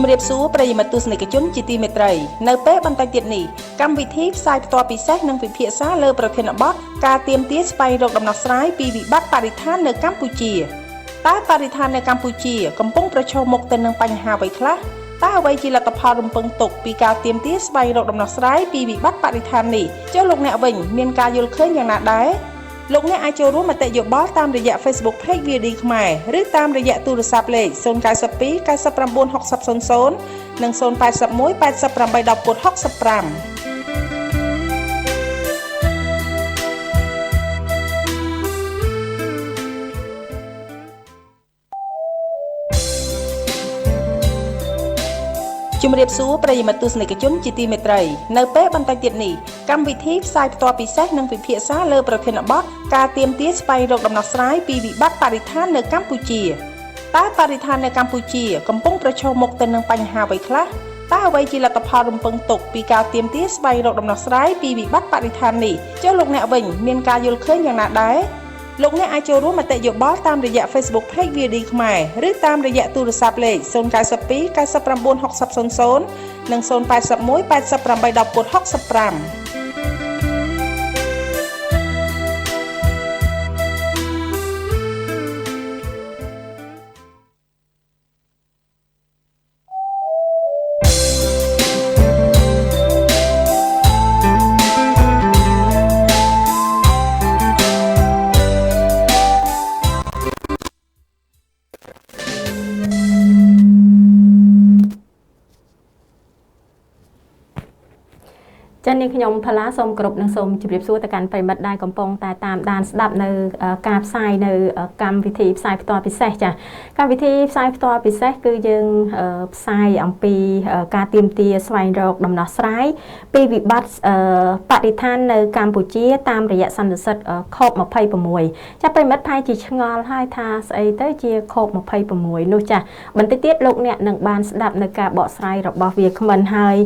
ជំរាបសួរប្រិយមិត្តទស្សនិកជនជាទីមេត្រីនៅពេលបន្តិចទៀតនេះកម្មវិធីផ្សាយផ្ទាល់ពិសេសនឹងពិភាក្សាលើប្រធានបទការទាមទារស្វែងរកដំណោះស្រាយពីវិបត្តិបរិស្ថាននៅកម្ពុជាតើបរិស្ថាននៅកម្ពុជាកំពុងប្រឈមមុខទៅនឹងបញ្ហាអ្វីខ្លះតើអ្វីជាលទ្ធផលរំពឹងទុកពីការទាមទារស្វែងរកដំណោះស្រាយពីវិបត្តិបរិស្ថាននេះចុះលោកអ្នកវិញមានការយល់ឃើញយ៉ាងណាដែរលោកអ្នកអាចចូលរួមមតិយោបល់តាមរយៈ Facebook Page VD ខ្មែរឬតាមរយៈទូរស័ព្ទលេខ092 99 60 00និង081 88 10 65ជំរាបសួរប្រិយមិត្តទស្សនិកជនជាទីមេត្រីនៅពេលបន្តិចទៀតនេះកម្មវិធីផ្សាយផ្ទាល់ពិសេសនឹងពិភាក្សាលើប្រធានបទការទាមទារស្វែងរកដំណោះស្រាយពីវិបត្តិបរិស្ថាននៅកម្ពុជាតើបរិស្ថាននៅកម្ពុជាកំពុងប្រឈមមុខទៅនឹងបញ្ហាអ្វីខ្លះតើអ្វីជាលទ្ធផលរំពឹងទុកពីការទាមទារស្វែងរកដំណោះស្រាយពីវិបត្តិបរិស្ថាននេះចុះលោកអ្នកវិញមានការយល់ឃើញយ៉ាងណាដែរលោកអ្នកអាចចូលរួមមតិយោបល់តាមរយៈ Facebook Page VD ខ្មែរឬតាមរយៈទូរស័ព្ទលេខ092 99 60 00និង081 88 10 65ចា៎នាងខ្ញុំផល្លាសូមគោរពនិងសូមជម្រាបសួរទៅកាន់ប្រិយមិត្តដែលកំពុងតែតាមដានស្ដាប់នៅការផ្សាយនៅកម្មវិធីផ្សាយផ្ទាល់ពិសេសចា៎កម្មវិធីផ្សាយផ្ទាល់ពិសេសគឺយើងផ្សាយអំពីការទាមទារស្វែងរកដំណោះស្រាយពីវិបត្តិបរិស្ថាននៅកម្ពុជាតាមរយៈសន្និសីទ Cop26 ចា៎ប្រិយមិត្តថាជាឆ្ងល់ហើយថាស្អីទៅជា Cop26 នោះចា៎បន្តិចទៀតលោកអ្នកនឹងបានស្ដាប់នៅការបកស្រាយរបស់វាគ្មិនហើយ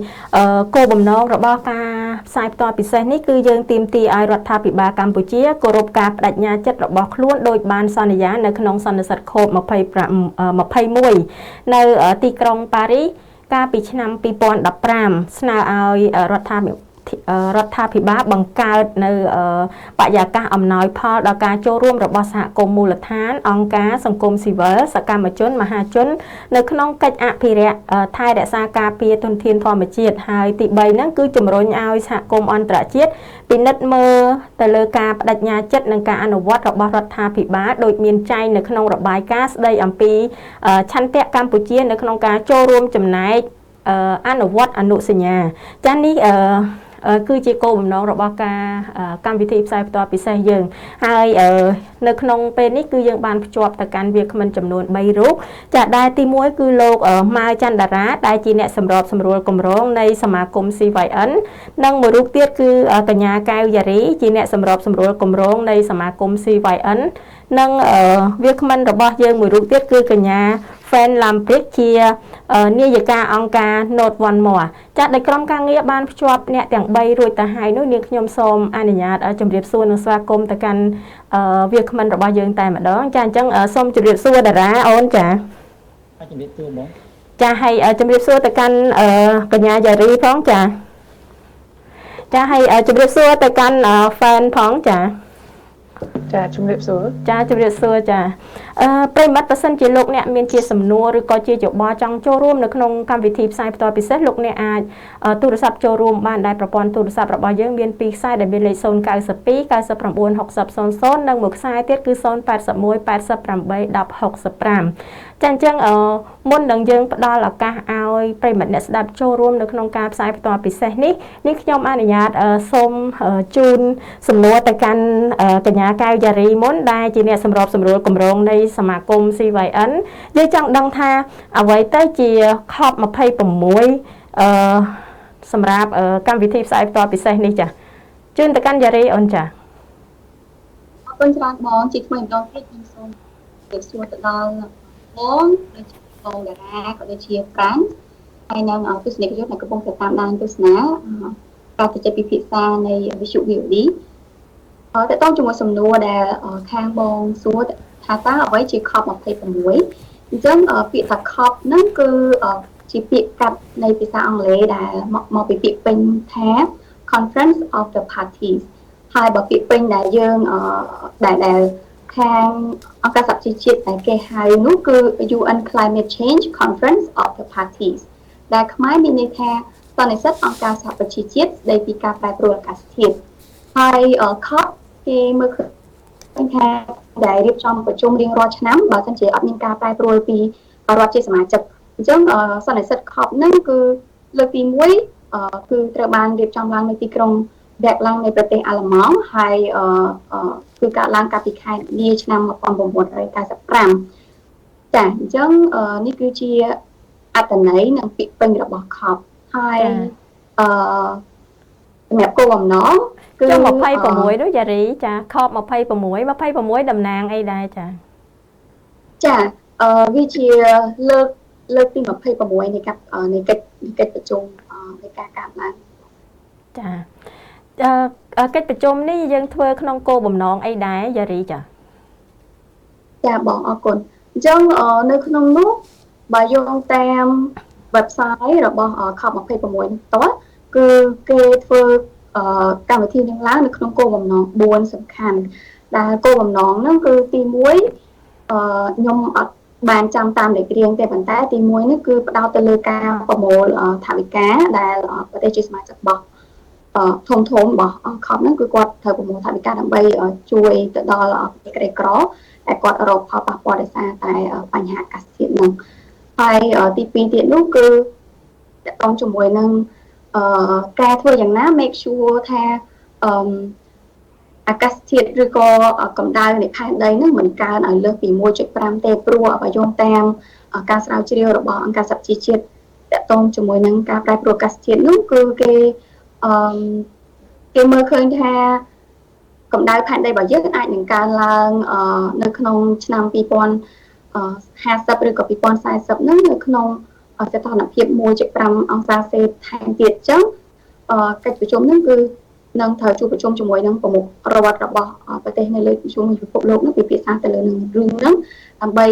គោលបំណងរបស់ការផ្សាយផ្ទាល់ពិសេសនេះគឺយើងទាមទារឲ្យរដ្ឋាភិបាលកម្ពុជាគោរពការបដិញ្ញាចិត្តរបស់ខ្លួនដោយបានសន្យានៅក្នុងសន្និសីទ COP21 នៅទីក្រុងប៉ារីសកាលពីឆ្នាំ2015ស្នើឲ្យរដ្ឋាភិបាលបង្កើតនៅបរិយាកាសអំណោយផលដល់ការចូលរួមរបស់សហគមន៍មូលដ្ឋានអង្គការសង្គមស៊ីវិលសកម្មជនមហាជននៅក្នុងកិច្ចអភិរក្សថែរក្សាការពារធនធានធម្មជាតិហើយទី3ហ្នឹងគឺជំរុញឲ្យសហគមន៍អន្តរជាតិពិនិត្យមើលទៅលើការបដិញ្ញាចិត្តនិងការអនុវត្តរបស់រដ្ឋាភិបាលដោយមានចែងនៅក្នុងរបាយការណ៍ស្ដីអំពីឆន្ទៈកម្ពុជានៅក្នុងការចូលរួមចំណែកអនុវត្តអនុសញ្ញាចា៎នេះគឺជាគោលបំណងរបស់ការកម្មវិធីផ្សាយផ្ទាល់ពិសេសយើងហើយនៅក្នុងពេលនេះគឺយើងបានភ្ជាប់ទៅកាន់វាគ្មិនចំនួន3រូបចាដែលទី1គឺលោកម៉ៅច័ន្ទតារាដែលជាអ្នកសម្របសម្រួលគម្រោងនៃសមាគម CYN និងមួយរូបទៀតគឺកញ្ញាកែវយ៉ារីជាអ្នកសម្របសម្រួលគម្រោងនៃសមាគម CYN និងវាគ្មិនរបស់យើងមួយរូបទៀតគឺកញ្ញាFan Lampik ជានាយិកាអង្គការ Note One More ចាត់ដោយក្រុមការងារបានភ្ជាប់អ្នកទាំង3រួចទៅហើយនោះនាងខ្ញុំសូមអនុញ្ញាតជម្រាបសួរនិងស្វាគមន៍ទៅកាន់វាគ្មិនរបស់យើងតែម្ដងចាអញ្ចឹងសូមជម្រាបសួរតារាអូនចាជម្រាបសួរបងចាហើយជម្រាបសួរទៅកាន់កញ្ញាយ៉ារីផងចាហើយជម្រាបសួរទៅកាន់ Fan ផងចាចាជំរាបសួរចាជំរាបសួរចាប្រិមត្តបើសិនជាលោកអ្នកមានជាសំណួរឬក៏ជាយោបល់ចង់ចូលរួមនៅក្នុងកម្មវិធីផ្សាយផ្ទាល់ពិសេសលោកអ្នកអាចទូរស័ព្ទចូលរួមបានដែលប្រព័ន្ធទូរស័ព្ទរបស់យើងមាន2ខ្សែដែលមានលេខ092 99 60 00និងមួយខ្សែទៀតគឺ081 88 10 65ចាអញ្ចឹងមុននឹងយើងផ្ដល់ឱកាសឲ្យប្រិមត្តអ្នកស្ដាប់ចូលរួមនៅក្នុងការផ្សាយផ្ទាល់ពិសេសនេះខ្ញុំអនុញ្ញាតសូមជូនសំណួរទៅកាន់កញ្ញាកែវយ៉ារីមុនដែលជាអ្នកសម្របសម្រួលគម្រោងនៃសមាគម CYN យើងចង់ដឹងថាអ្វីទៅជា COP26 សម្រាប់កម្មវិធីផ្សាយផ្ទាល់ពិសេសនេះចាជូនទៅកាន់យ៉ារីអូនចាអរគុណច្រើនបងជាថ្មីម្ដងទៀតខ្ញុំសូមជម្រាបសួរទៅដល់បងដូចជាបងតារាក៏ដូចជាប្រាំងហើយនឹងទស្សនិកជនដែលកំពុងតែតាមដានទស្សនាការជជែកពិភាក្សានៃវិទ្យុ VOD តើតើជាមួយសំណួរដែលខាងបងសួរថាតើអ្វីជា COP26 អញ្ចឹងពាក្យថា COP ហ្នឹងគឺ ជាពាក្យកាត់នៃភាសាអង់គ្លេសដែលមកពីពាក្យពេញថា Conference of the Parties ហើយបើពាក្យពេញដែលយើងដែលខាងអង្គការសហជីវជាតិដែលគេហៅនោះគឺ UN Climate Change Conference of the Parties ដែលខ្មែរមានន័យថាសន្និសីទអង្គការសហប្រជាជាតិស្ដីពីការប្រែប្រួលអាកាសធាតុហើយ COP គេមើលឃើញថាដែលរៀបចំប្រជុំរៀងរាល់ឆ្នាំបើមិនជាអត់មានការប្រែប្រួលពីរដ្ឋជាសមាជិកអញ្ចឹងសន្និសីទ COP ហ្នឹងគឺលើកទី1គឺត្រូវបានរៀបចំឡើងនៅទីក្រុងបែកឡើងនៃប្រទេសអាល្លឺម៉ង់ហើយគឺកើតឡើងកាលពីខែមីនាឆ្នាំ1995ចាអញ្ចឹងនេះគឺជាអត្ថន័យនិងពាក្យពេញរបស់ COP ហើយសម្រាប់គោលបំណងគឺ26នោះយ៉ារីចា COP 26តំណាងអីដែរចាវាជាលើកទី26នៃកិច្ចប្រជុំនៃការកាត់ឡើងចាកិច្ចប្រជុំនេះយើងធ្វើក្នុងគោលបំណងអីដែរយ៉ារីចាបងអរគុណអញ្ចឹងនៅក្នុងនោះបើយោងតាម website របស់ COP26 ផ្ទាល់គឺគេធ្វើកម្មវិធីនេះឡើងនៅក្នុងគោលបំណង4សំខាន់ដែលគោលបំណងហ្នឹងគឺទី1ខ្ញុំអត់បានចាំតាមលេខរៀងទេប៉ុន្តែទី1នេះគឺផ្ដោតទៅលើការប្រមូលថវិកាដែលប្រទេសជាសមាជិករបស់ធំរបស់អង្គខំហ្នឹងគឺគាត់ត្រូវប្រមូលថវិកាដើម្បីជួយទៅដល់ប្រទេសក្រីក្រដែលគាត់រងផលប៉ះពាល់ដោយសារតែបញ្ហាអាកាសធាតុហ្នឹងហើយទី2ទៀតនោះគឺតកតងជាមួយនឹងការធ្វើយ៉ាងណា make sure ថាអាកាសធាតុឬក៏កម្ដៅនៃផែនដីហ្នឹងមិនកើនឲ្យលើសពី 1.5 ទេព្រោះបើយោងតាមការស្រាវជ្រាវរបស់អង្គការសហជីវជាតិតកតងជាមួយនឹងការប្រែប្រួលអាកាសធាតុនោះគឺគេមើលឃើញថាកម្ដៅផែនដីរបស់យើងអាចនឹងកើនឡើងនៅក្នុងឆ្នាំ2050ឬក៏2040ហ្នឹងនៅក្នុងសីតុណ្ហភាព 1.5 អង្សាសេថែមទៀតអញ្ចឹងកិច្ចប្រជុំហ្នឹងគឺនឹងត្រូវជួបប្រជុំជាមួយនឹងប្រមុខរដ្ឋរបស់ប្រទេសនៅលើជុំវិញពិភពលោកនោះពិភាក្សាទៅលើនឹងរឿងហ្នឹងដើម្បី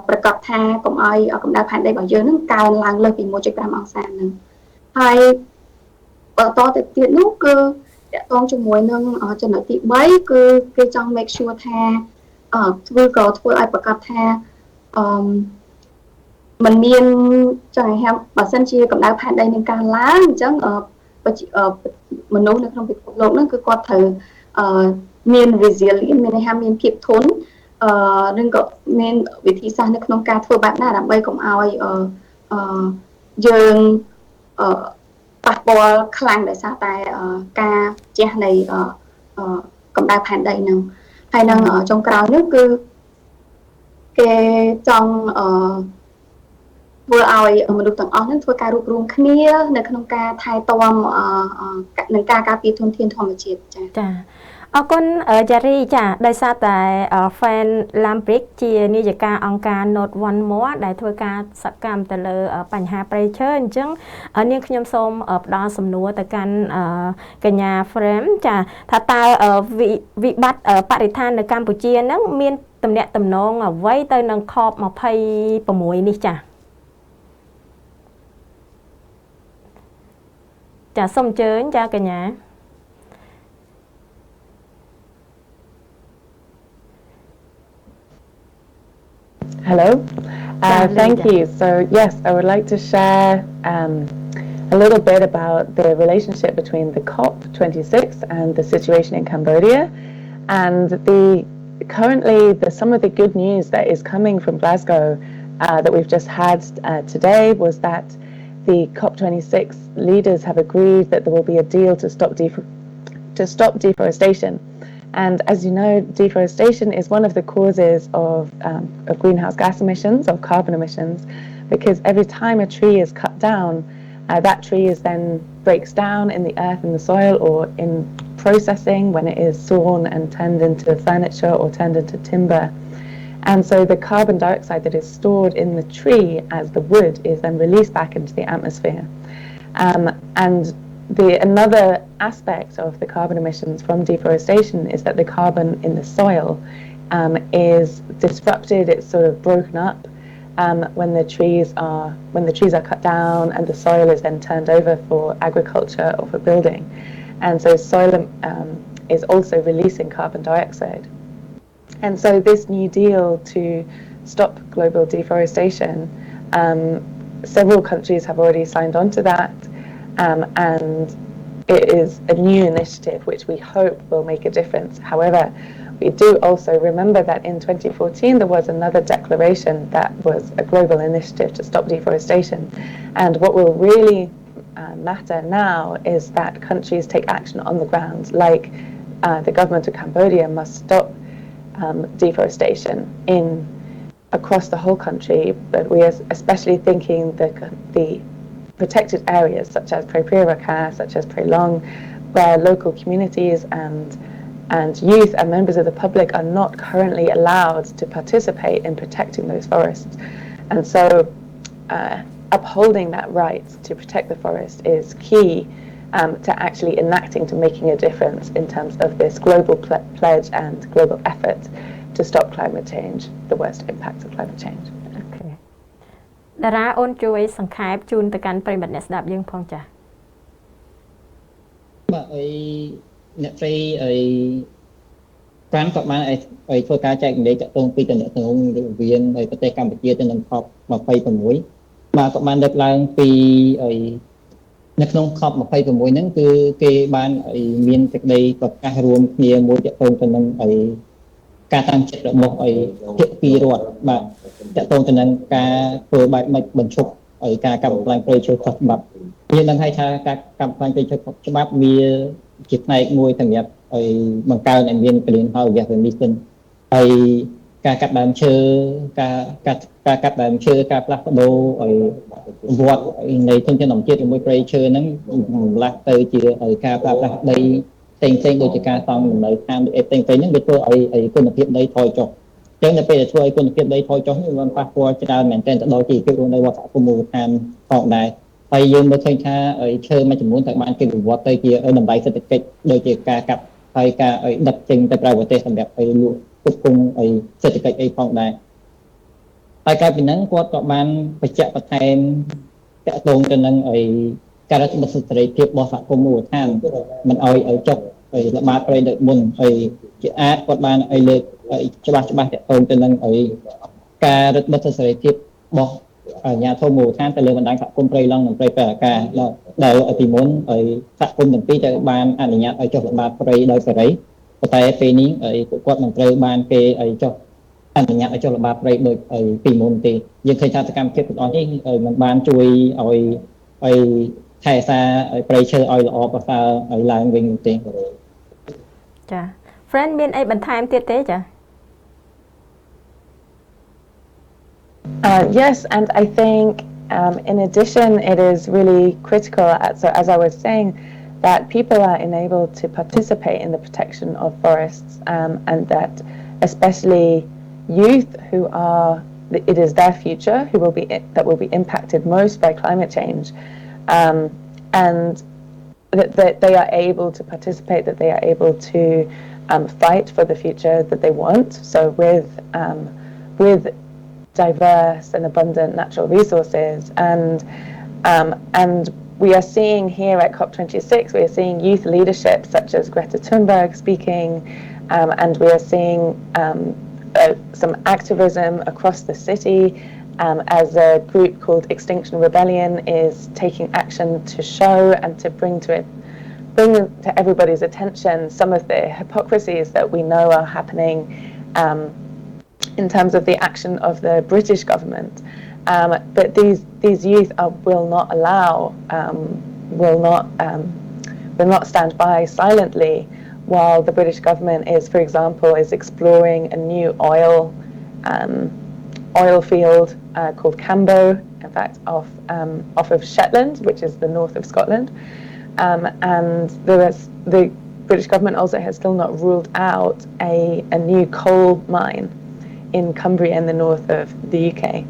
ប្រកាសថាកុំឲ្យកម្ដៅផែនដីរបស់យើងហ្នឹងកើនឡើងលើសពី 1.5 អង្សាហ្នឹងហើយបន្តទៅទៀតនោះគឺតកតងជាមួយនឹងចំណុចទី3គឺគេចង់ make sure ថាធ្វើឲ្យប្រកាសថាมันមានចង់ឲ្យបើសិនជាកម្ដៅផែនដីនឹងកើនឡើងអញ្ចឹងមនុស្សនៅក្នុងពិភពលោកហ្នឹងគឺគាត់ត្រូវមាន resilient មានន័យថាមានភាពធន់និងក៏មានវិធីសាស្ត្រនៅក្នុងការធ្វើបែបណាដើម្បីកុំឲ្យយើងប៉ះពាល់ខ្លាំងដោយសារតែការជះនៃកម្ដៅផែនដីហ្នឹងហើយនឹងចុងក្រោយនេះគឺគេចង់ធ្វើឲ្យមនុស្សទាំងអស់ហ្នឹងធ្វើការរួបរวมគ្នានៅក្នុងការថែទាំនិងការការពារធនធានធម្មជាតិចាអរគុណយ៉ារីចាដោយសារតែ Fan Lambrick ជានាយិកាអង្គការ Note One More ដែលធ្វើការសកម្មទៅលើបញ្ហាព្រៃឈើអញ្ចឹងនាងខ្ញុំសូមផ្ដល់សំណួរទៅកាន់កញ្ញា Frame ចាថាតើវិបត្តិបរិស្ថាននៅកម្ពុជាហ្នឹងមានទំនាក់ទំនងអ្វីទៅនឹង COP26 នេះចាសូមអញ្ជើញចាកញ្ញាHello. Thank you. So yes, I would like to share a little bit about the relationship between the COP26 and the situation in Cambodia, and currently some of the good news that is coming from Glasgow that we've just had today was that the COP26 leaders have agreed that there will be a deal to stop deforestation. And as you know, deforestation is one of the causes of greenhouse gas emissions, of carbon emissions, because every time a tree is cut down, that tree is then breaks down in the earth and the soil, or in processing when it is sawn and turned into furniture or turned into timber. And so the carbon dioxide that is stored in the tree as the wood is then released back into the atmosphere. And another aspect of the carbon emissions from deforestation is that the carbon in the soil is disrupted, it's sort of broken up when the trees are cut down and the soil is then turned over for agriculture or for building. And so soil is also releasing carbon dioxide. And so this New Deal to stop global deforestation, several countries have already signed on to that, and it is a new initiative which we hope will make a difference. However, we do also remember that in 2014 there was another declaration that was a global initiative to stop deforestation. And what will really matter now is that countries take action on the ground, like the government of Cambodia must stop deforestation across the whole country, but we are especially thinking the protected areas such as Pre Piraka, such as Pre Long, where local communities and youth and members of the public are not currently allowed to participate in protecting those forests. And so upholding that right to protect the forest is key to actually enacting, to making a difference in terms of this global pledge and global effort to stop climate change, the worst impacts of climate change. Okay. តារាអូនជួយសង្ខេបជូនទៅកាន់ប្រិយមិត្តអ្នកស្ដាប់យើងផងចា៎ បាទអីអ្នកស្រីអីប្រាំក៏បានអីធ្វើការចែកម្លែកតកតងពីតំណែងរវាងប្រទេសកម្ពុជាទៅនឹង COP26 បាទក៏បានលើកឡើងពីអីនៅក្នុង COP26 ហ្នឹងគឺគេបានអីមានសេចក្តីប្រកាសរួមគ្នាមួយតកតងទៅនឹងអីការតាំងចិត្តរបស់អីភាគីរដ្ឋបាទតកតងទៅនឹងការធ្វើបែបមិនបញ្ឈប់អីការកាប់បំផ្លាញព្រៃឈើខុសច្បាប់យើងដឹងហើយថាការកាប់បំផ្លាញព្រៃឈើខុសច្បាប់វាជាផ្នែកមួយសម្រាប់អីបង្កើនឲ្យមាន greenhouse gas emission ហើយការកាប់ដើមឈើការកាប់ដើមឈើការផ្លាស់ប្ដូរឲ្យវត្តនៃធនធានធម្មជាតិជាមួយព្រៃឈើហ្នឹងម្លាស់ទៅជាឲ្យការប្រើប្រាស់ដីផ្សេងៗដូចជាការសង់លំនៅឋានផ្សេងៗហ្នឹងវាធ្វើឲ្យគុណភាពដីថយចុះអញ្ចឹងនៅពេលដែលធ្វើឲ្យគុណភាពដីថយចុះនេះมันប៉ះពាល់ច្រើនមែនទែនទៅដល់ជីវភាពរស់នៅរបស់សហគមន៍មូលដ្ឋានផងដែរហើយយើងមើលឃើញថាឈើមួយចំនួនត្រូវបានគេវិវត្តទៅជាតម្លៃសេដ្ឋកិច្ចដូចជាការកាប់ហើយការដឹកចេញទៅក្រៅប្រទេសសម្រាប់ឲ្យលក់ផ្គត់ផ្គង់សេដ្ឋកិច្ចអីផងដែរហើយកាលពីហ្នឹងគាត់ក៏បានបញ្ជាក់បន្ថែមតាក់ទងទៅនឹងការរដ្ឋបတ်សេរីភាពរបស់សហគមន៍មូលដ្ឋានមិនឲ្យចុះល្បាតព្រៃដូចមុនហើយជាអាចគាត់បានលើកច្បាស់តាក់ទងទៅនឹងការរដ្ឋបတ်សេរីភាពរបស់អាជ្ញាធរមូលដ្ឋានទៅលើបណ្ដាញសហគមន៍ព្រៃឡង់និងព្រៃប៉ែកាដែលពីមុនសហគមន៍ទាំងពីរត្រូវបានអនុញ្ញាតឲ្យចុះល្បាតព្រៃដោយសេរីប៉ុន្តែពេលនេះពួកគាត់មិនត្រូវបានគេចុះអនុញ្ញាតឲ្យចុះល្បាតព្រៃដូចពីមុនទេយើងឃើញថាសកម្មភាពទាំងអស់នេះមិនបានជួយឲ្យថែរក្សាព្រៃឈើឲ្យល្អប្រសើរឲ្យឡើងវិញទេចា friend មានអីបន្ថែមទៀតទេចា Yes, and I think in addition it is really critical, so as I was saying, that people are enabled to participate in the protection of forests and that especially youth who are, it is their future that will be impacted most by climate change, and that they are able to participate, that they are able to fight for the future that they want. So with diverse and abundant natural resources, and we are seeing here at COP26, we are seeing youth leadership such as Greta Thunberg speaking, and we are seeing some activism across the city as a group called Extinction Rebellion is taking action to show and to bring to everybody's attention some of the hypocrisies that we know are happening in terms of the action of the British government, but these youth will not stand by silently while the British government is, for example, exploring a new oil field called Cambo, in fact, off of Shetland, which is the north of Scotland, and the British government also has still not ruled out a new coal mine in Cumbria in the north of the UK,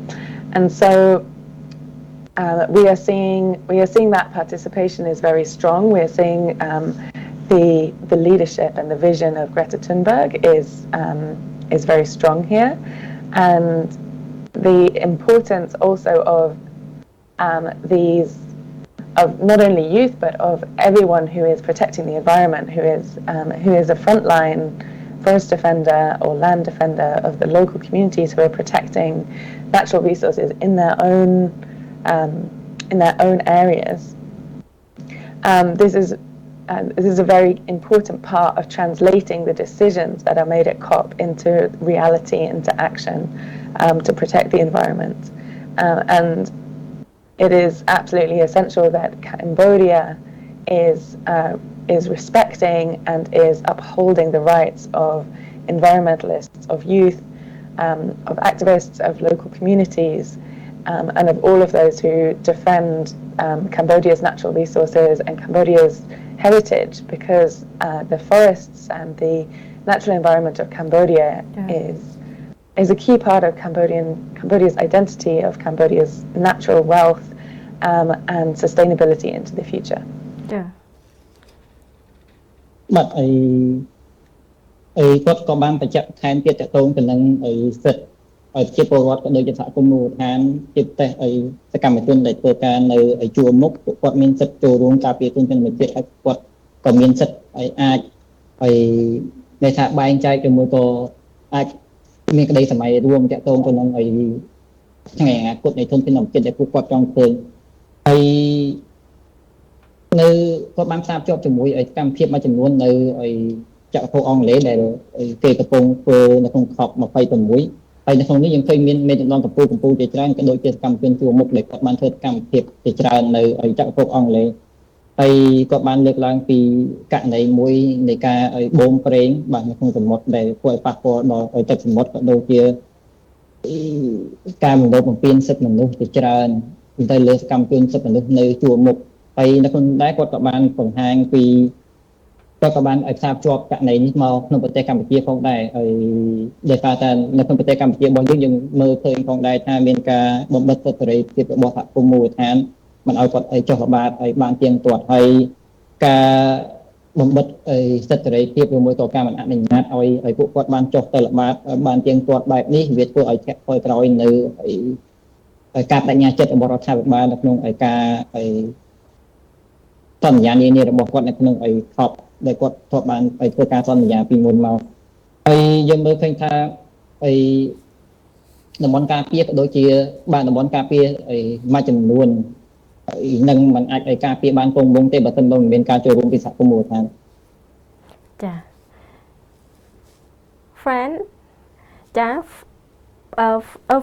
and so we are seeing that participation is very strong. We are seeing the leadership and the vision of Greta Thunberg is very strong here, and the importance also of of not only youth but of everyone who is protecting the environment, who is a frontline forest defender or land defender of the local communities who are protecting natural resources in their own areas. This is a very important part of translating the decisions that are made at COP into reality, into action, to protect the environment. And it is absolutely essential that Cambodia is respecting and is upholding the rights of environmentalists, of youth, of activists, of local communities, and of all of those who defend Cambodia's natural resources and Cambodia's heritage, because the forests and the natural environment of Cambodia is a key part of Cambodia's identity, of Cambodia's natural wealth, and sustainability into the future. Yeah. បាទគាត់ក៏បានបញ្ជាក់ថែមទៀតតកតងទៅនឹងសិទ្ធិប្រជាពលរដ្ឋក៏ដូចជាសហគមន៍មូលដ្ឋានជាពិសេសសកម្មជនដែលធ្វើការនៅជួរមុខពួកគាត់មានសិទ្ធិចូលរួមការពារទុនធនធានជាតិហើយគាត់ក៏មានសិទ្ធិអាចដែលថាបែងចែកជាមួយក៏អាចមានក្តីសម័យរួមតកតងទៅនឹងថ្ងៃអនាគតនៃធនធានធម្មជាតិដែលពួកគាត់ចង់ឃើញហើយនៅគាត់បានផ្សារភ្ជាប់ជាមួយកម្មវិធីមួយចំនួននៅចក្រភពអង់គ្លេសដែលគេកំពុងធ្វើនៅក្នុង COP26 ហើយនៅក្នុងនេះយើងឃើញមានមេដឹកនាំកម្ពុជាជាច្រើនក៏ដូចជាសកម្មជនជួរមុខដែលគាត់បានធ្វើកម្មវិធីជាច្រើននៅចក្រភពអង់គ្លេសហើយគាត់បានលើកឡើងពីករណីមួយនៃការបូមប្រេងបាទនៅក្នុងសមុទ្រដែលធ្វើឲ្យប៉ះពាល់ដល់ទឹកសមុទ្រក៏ដូចជាការបំពានសិទ្ធិមនុស្សជាច្រើនទៅលើសកម្មជនសិទ្ធិមនុស្សនៅជួរមុខហើយនៅក្នុងដែរគាត់ក៏បានបង្ហាញពីគាត់ក៏បានឲ្យផ្សារភ្ជាប់ករណីនេះមកក្នុងប្រទេសកម្ពុជាផងដែរហើយដោយសារតែនៅក្នុងប្រទេសកម្ពុជារបស់យើងមើលឃើញផងដែរថាមានការបំបិទសិទ្ធិសេរីភាពរបស់សហគមន៍មូលដ្ឋានមិនឲ្យគាត់ចុះល្បាតឲ្យបានទៀងទាត់ហើយការបំបិទសិទ្ធិសេរីភាពឬមួយក៏ការមិនអនុញ្ញាតឲ្យពួកគាត់បានចុះទៅល្បាតបានទៀងទាត់បែបនេះវាធ្វើឲ្យធាក់ថយក្រោយនៅការបដិញ្ញាចិត្តរបស់រដ្ឋាភិបាលនៅក្នុងការសន្យានានារបស់គាត់នៅក្នុងCOPដែលគាត់ធ្លាប់បានធ្វើការសន្យាពីមុនមកហើយយើងមើលឃើញថាតំបន់ការពារក៏ដូចជាបានតំបន់ការពារមួយចំនួននឹងមិនអាចការពារបានគង់វង្សទេបើមិនមានការចូលរួមពីសហគមន៍មូលដ្ឋានចា friend ចា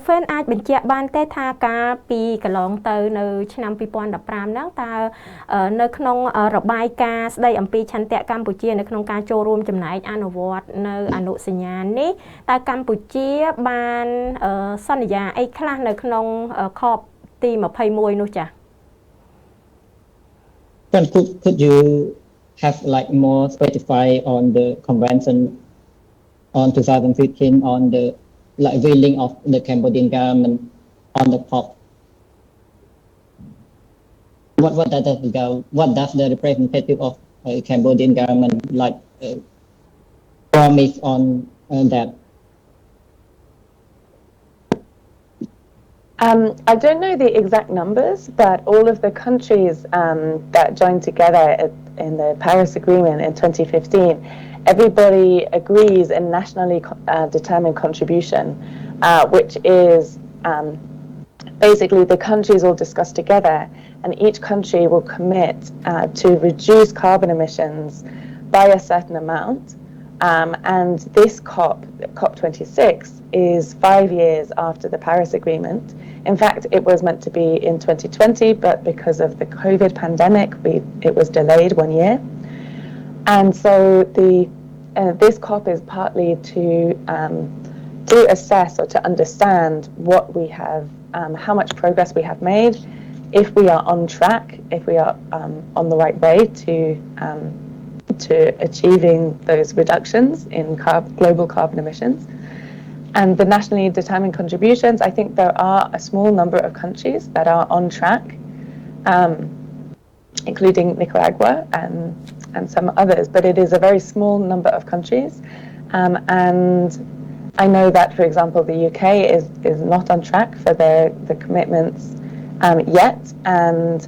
friend អាចបញ្ជាក់បានទេថាការពីកន្លងទៅនៅឆ្នាំ2015ហ្នឹងតើនៅក្នុងរបាយការណ៍ស្ដីអំពីឆន្ទៈកម្ពុជានៅក្នុងការចូលរួមចំណែកអនុវត្តនៅអនុសញ្ញានេះតើកម្ពុជាបានសន្យាអីខ្លះនៅក្នុង COP ទី21នោះចា Could you have like more specify on the convention on 2015 on the like willing of the Cambodian government on the COP? What does the representative of Cambodian government like promise on that? I don't know the exact numbers, but all of the countries that joined together in the Paris Agreement in 2015, everybody agrees a nationally determined contribution, which is basically the countries all discuss together, and each country will commit to reduce carbon emissions by a certain amount. And this COP26 is 5 years after the Paris Agreement. In fact, it was meant to be in 2020, but because of the COVID pandemic, it was delayed 1 year. And so this COP is partly to assess or to understand what we have, how much progress we have made, if we are on track, if we are on the right way to achieving those reductions in global carbon emissions. And the nationally determined contributions, I think there are a small number of countries that are on track, including Nicaragua and some others, but it is a very small number of countries. And I know that, for example, the UK is not on track for the commitments yet, and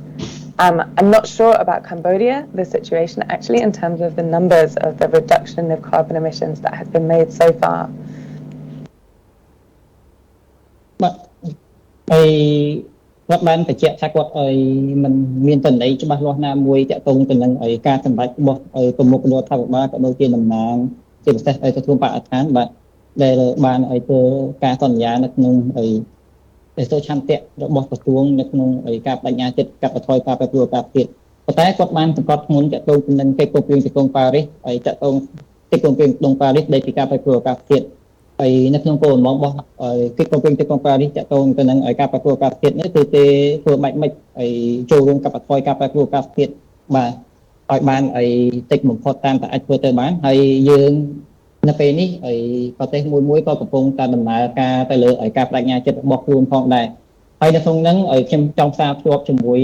I'm not sure about Cambodia, the situation actually in terms of the numbers of the reduction of carbon emissions that has been made so far. គាត់បានបញ្ជាក់ថាគាត់មិនមានតន័យច្បាស់លាស់ណាមួយតាក់ទងទៅនឹងការសម្រេចរបស់ប្រមុខរដ្ឋាភិបាលក៏ដូចជាតំណាងជាពិសេសក្រសួងបរិស្ថានបាទដែលបានធ្វើការសន្យានៅក្នុងទៅឆន្ទៈរបស់ក្រសួងនៅក្នុងការបដិញ្ញាចិត្តកាត់បន្ថយការប្រែប្រួលអាកាសធាតុប៉ុន្តែគាត់បានសង្កត់ធ្ងន់តាក់ទងទៅនឹងកិច្ចព្រមព្រៀងទីក្រុងប៉ារីសហើយតាក់ទងកិច្ចព្រមព្រៀងទីក្រុងប៉ារីសដែលពីការប្រែប្រួលអាកាសធាតុហើយនៅក្នុងគោលបំណងរបស់កិច្ចព្រមព្រៀងទីក្រុងប៉ារីសតាក់ទងទៅនឹងការប្រែប្រួលអាកាសធាតុនេះគឺទេធ្វើម៉េចចូលរួមកាត់បន្ថយការប្រែប្រួលអាកាសធាតុបាទឲ្យបានតិចបំផុតតាមតែអាចធ្វើទៅបានហើយយើងនៅពេលនេះប្រទេសមួយក៏កំពុងតែដំណើរការទៅលើការបដិញ្ញាចិត្តរបស់ខ្លួនផងដែរហើយនៅក្នុងហ្នឹងខ្ញុំចង់ផ្សារភ្ជាប់ជាមួយ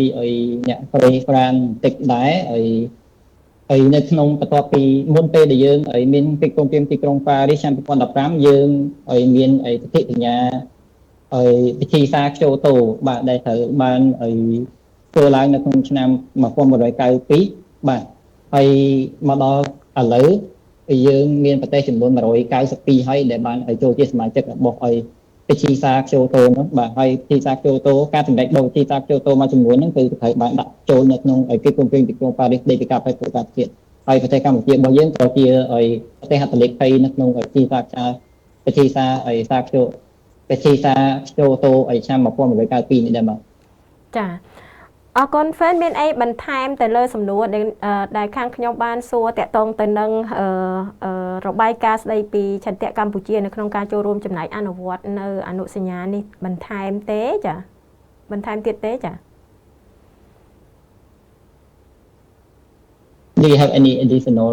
អ្នកប្រេប្រានបន្តិចដែរហើយនៅក្នុងបន្ទាប់ពីមុនពេលដែលយើងមានកិច្ចព្រមព្រៀងទីក្រុងប៉ារីសឆ្នាំ2015យើងមានសន្ធិសញ្ញាពិធីសារ Kyoto បាទដែលត្រូវបានធ្វើឡើងនៅក្នុងឆ្នាំ1992បាទហើយមកដល់ឥឡូវយើងមានប្រទេសចំនួន192ហើយដែលបានចូលជាសមាជិករបស់ពិធីសារ Kyoto នោះបាទហើយពិធីសារ Kyoto ការសម្ដែងរបស់ពិធីសារ Kyoto មួយចំនួនហ្នឹងគឺត្រូវបានដាក់ចូលនៅក្នុងកិច្ចព្រមព្រៀងទីក្រុងប៉ារីសនៃការប្រែប្រួលអាកាសធាតុហើយប្រទេសកម្ពុជារបស់យើងក៏ជាប្រទេសហត្ថលេខីនៅក្នុងពិធីសារសារ Kyoto ឆ្នាំ1992នេះដែរបាទចាអរគុណហ្វេនមានអីបន្ថែមទៅលើសំណួរដែលខាងខ្ញុំបានសួរតាក់ទងទៅនឹងរបាយការណ៍ស្ដីពីឆន្ទៈកម្ពុជានៅក្នុងការចូលរួមចំណែកអនុវត្តនៅអនុសញ្ញានេះបន្ថែមទេចាបន្ថែមទៀតទេចា Do you have any additional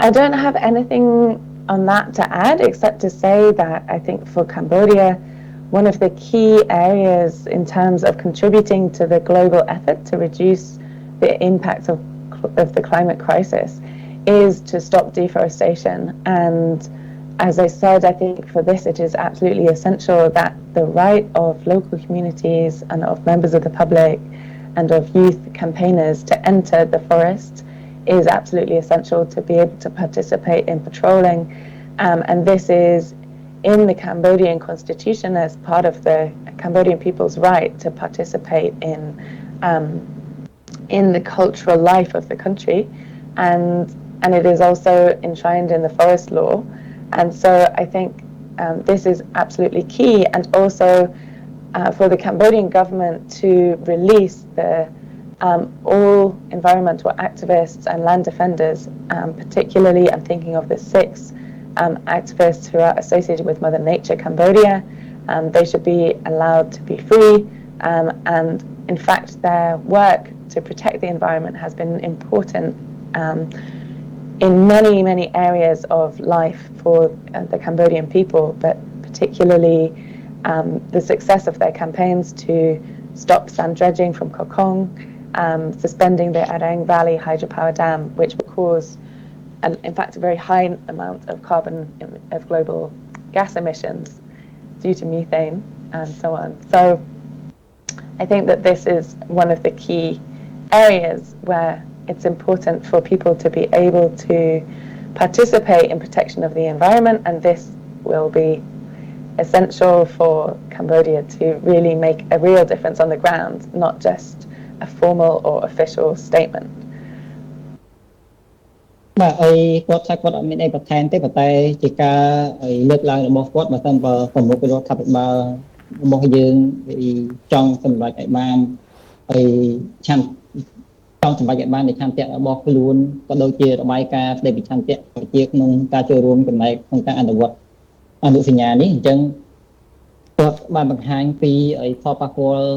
I don't have anything on that to add except to say that I think for Cambodia one of the key areas in terms of contributing to the global effort to reduce the impacts of the climate crisis is to stop deforestation. And as I said, I think for this it is absolutely essential that the right of local communities and of members of the public and of youth campaigners to enter the forest is absolutely essential to be able to participate in patrolling. And this is in the Cambodian constitution as part of the Cambodian people's right to participate in the cultural life of the country, and it is also enshrined in the forest law. And so I think this is absolutely key, and also for the Cambodian government to release all environmental activists and land defenders, particularly I'm thinking of the 6 activists who are associated with Mother Nature Cambodia. They should be allowed to be free, and in fact their work to protect the environment has been important in many areas of life for the Cambodian people, but particularly the success of their campaigns to stop sand dredging from Koh Kong, suspending the Arang Valley hydropower dam, which will cause in fact a very high amount of global gas emissions due to methane and so on. So I think that this is one of the key areas where it's important for people to be able to participate in protection of the environment, and this will be essential for Cambodia to really make a real difference on the ground, not just a formal or official statement. បាទគាត់ថាគាត់អត់មានអីបន្ថែមទេប៉ុន្តែជាការលើកឡើងរបស់គាត់បើសិនបើប្រមុខរដ្ឋាភិបាលរបស់យើងចង់សម្រេចឲ្យបានឆន្ទៈសម្រេចឲ្យបាននៃឆន្ទៈរបស់ខ្លួនក៏ដូចជារបាយការណ៍ស្ដីពីឆន្ទៈប្រជាក្នុងការចូលរួមចំណែកក្នុងការអនុវត្តអនុសញ្ញានេះអញ្ចឹងគាត់បានបង្ហាញពីផលប៉ះពាល់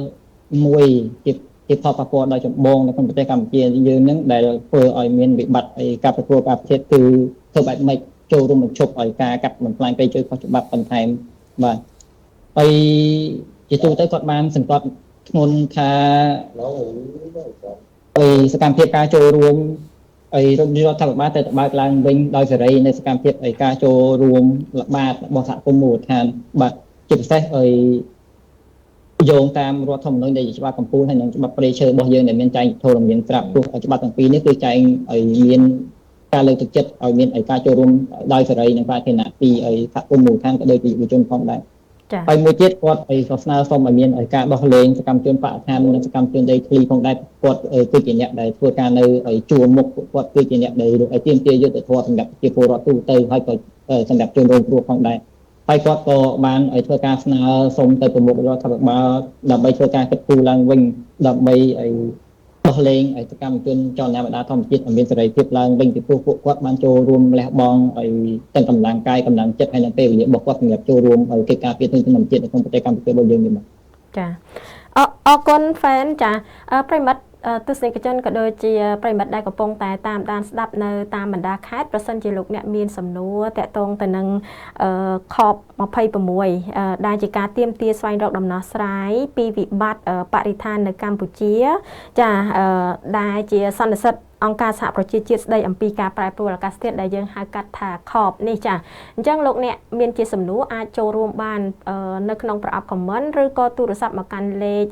មួយជាផលប៉ះពាល់ដល់ចម្បងនៅក្នុងប្រទេសកម្ពុជាយើងនឹងដែលធ្វើឲ្យមានវិបត្តិការប្រកួតអាកាសធាតុគឺធ្វើបែបម៉េចចូលរួមបញ្ឈប់ឲ្យការកាត់បំផ្លាញព្រៃឈើខុសច្បាប់បន្ថែមបាទហើយជាទូទៅគាត់បានសង្កត់ធ្ងន់ថាសកម្មភាពការចូលរួម រដ្ឋាភិបាលតែបើកឡើងវិញដោយសេរីនៅសកម្មភាពការចូលរួមល្បាតរបស់សហគមន៍មូលដ្ឋានបាទជាពិសេសយោងតាមរដ្ឋធម្មនុញ្ញដែលច្បាប់កម្ពុជាហើយនិងច្បាប់ព្រៃឈើរបស់យើងដែលមានចែងធរមានស្រាប់ព្រោះច្បាប់ទាំងពីរនេះគឺចែងឲ្យមានការលើកទឹកចិត្តឲ្យមានការចូលរួមដោយសេរីនិងសាធារណៈពីសហគមន៍មូលដ្ឋានក៏ដូចជាយុវជនផងដែរហើយមួយទៀតគាត់ក៏ស្នើសុំឲ្យមានការដោះលែងសកម្មជនបរិស្ថាននិងសកម្មជនដីធ្លីផងដែរគាត់គឺជាអ្នកដែលធ្វើការនៅជួរមុខគាត់គឺជាអ្នកដែលទាមទារយុត្តិធម៌សម្រាប់ប្រជាពលរដ្ឋទូទៅហើយក៏សម្រាប់ជនរងគ្រោះផងដែរហើយគាត់ក៏បានធ្វើការស្នើសុំទៅប្រមុខរដ្ឋាភិបាលដើម្បីធ្វើការគិតគូរឡើងវិញដើម្បីដោះលែងសកម្មជនចលនាបដាធម្មជាតិឲ្យមានសេរីភាពឡើងវិញពីព្រោះពួកគាត់បានចូលរួមលះបង់ទាំងកម្លាំងកាយកម្លាំងចិត្តហើយនិងពេលវេលារបស់គាត់សម្រាប់ចូលរួមកិច្ចការពារធនធានធម្មជាតិនៅក្នុងប្រទេសកម្ពុជារបស់យើងនេះបាទចាអរគុណ fan ចាប្រិមិត្តទស្សនិកជនក៏ដូចជាប្រិមិត្តដែលកំពុងតែតាមដានស្ដាប់នៅតាមបណ្ដាខេត្តប្រសិនជាលោកអ្នកមានសំណួរតាក់ទងទៅនឹងCOP26ដែលជាការទាមទារស្វែងរកដំណោះស្រាយពីវិបត្តិបរិស្ថាននៅកម្ពុជាចាដែលជាសន្និសីទអង្គការសហប្រជាជាតិស្ដីអំពីការប្រែប្រួលអាកាសធាតុដែលយើងហៅកាត់ថា COP នេះចាអញ្ចឹងលោកអ្នកមានជាសំណួរអាចចូលរួមបាននៅក្នុងប្រអប់ comment ឬក៏ទូរស័ព្ទមកកាន់លេខ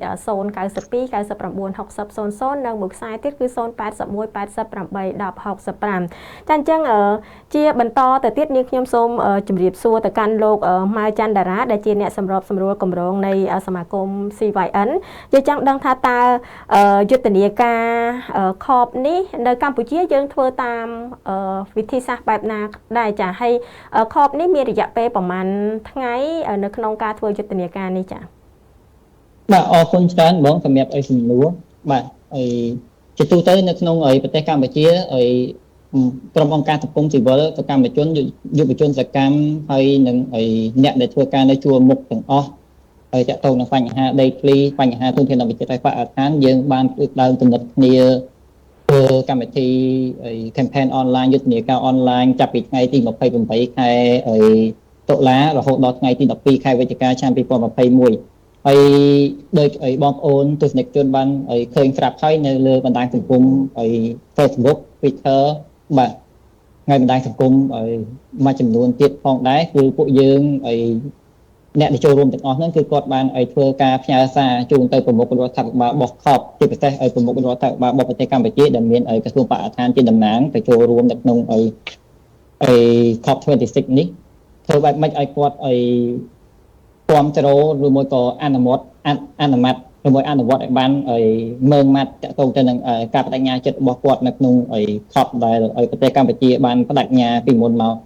092 99 60 00នៅមួយខ្សែទៀតគឺ081 88 10 65ចាអញ្ចឹងជាបន្តទៅទៀតនាងខ្ញុំសូមជម្រាបសួរទៅកាន់លោកម៉ៅច័ន្ទតារាដែលជាអ្នកសម្របសម្រួលគម្រោងនៃសមាគម CYN យើងចង់ដឹងថាតើយុទ្ធនាការ COP នេះនៅកម្ពុជាយើងធ្វើតាមវិធីសាស្ត្របែបណាដែរចាហើយ COP នេះមានរយៈពេលប្រហែលថ្ងៃនៅក្នុងការធ្វើយុទ្ធនាការនេះចាបាទអរគុណច្រើនបងសម្រាប់សំណួរបាទជាទូទៅនៅក្នុងប្រទេសកម្ពុជាក្រុមអង្គការសង្គមស៊ីវិលសកម្មជនយុវជនសកម្មហើយនិងអ្នកដែលធ្វើការនៅជួរមុខទាំងអស់ហើយតាក់ទងនឹងបញ្ហាដីធ្លីបញ្ហាធនធានធម្មជាតិហើយបរិស្ថានយើងបានដើរទំនិញគ្នាធ្វើកម្មវិធី campaign online យុទ្ធនាការ online ចាប់ពីថ្ងៃទី28ខែតុលារហូតដល់ថ្ងៃទី12ខែវិច្ឆិកាឆ្នាំ2021ហើយដោយបងប្អូនទស្សនិកជនបានឃើញស្រាប់ហើយនៅលើបណ្ដាញសង្គមFacebook Twitter បាទថ្ងៃបណ្ដាញសង្គមមួយចំនួនទៀតផងដែរគឺពួកយើងអ្នកដែលចូលរួមទាំងអស់ហ្នឹងគឺគាត់បានធ្វើការផ្ញើសារជូនទៅប្រមុខរដ្ឋាភិបាលរបស់ COP ជាពិសេសប្រមុខរដ្ឋាភិបាលរបស់ប្រទេសកម្ពុជាដែលមានក្រសួងបរិស្ថានជាតំណាងទៅចូលរួមនៅក្នុងCOP26 នេះធ្វើបែបម៉េចឲ្យគាត់គាំទ្រឬមួយក៏អនុម័តឬមួយអនុវត្តឲ្យបានមើងម៉ាត់តាក់ទងទៅនឹងការបដិញ្ញាចិត្តរបស់គាត់នៅក្នុងCOP ដែលប្រទេសកម្ពុជាបានបដិញ្ញាពីមុនមក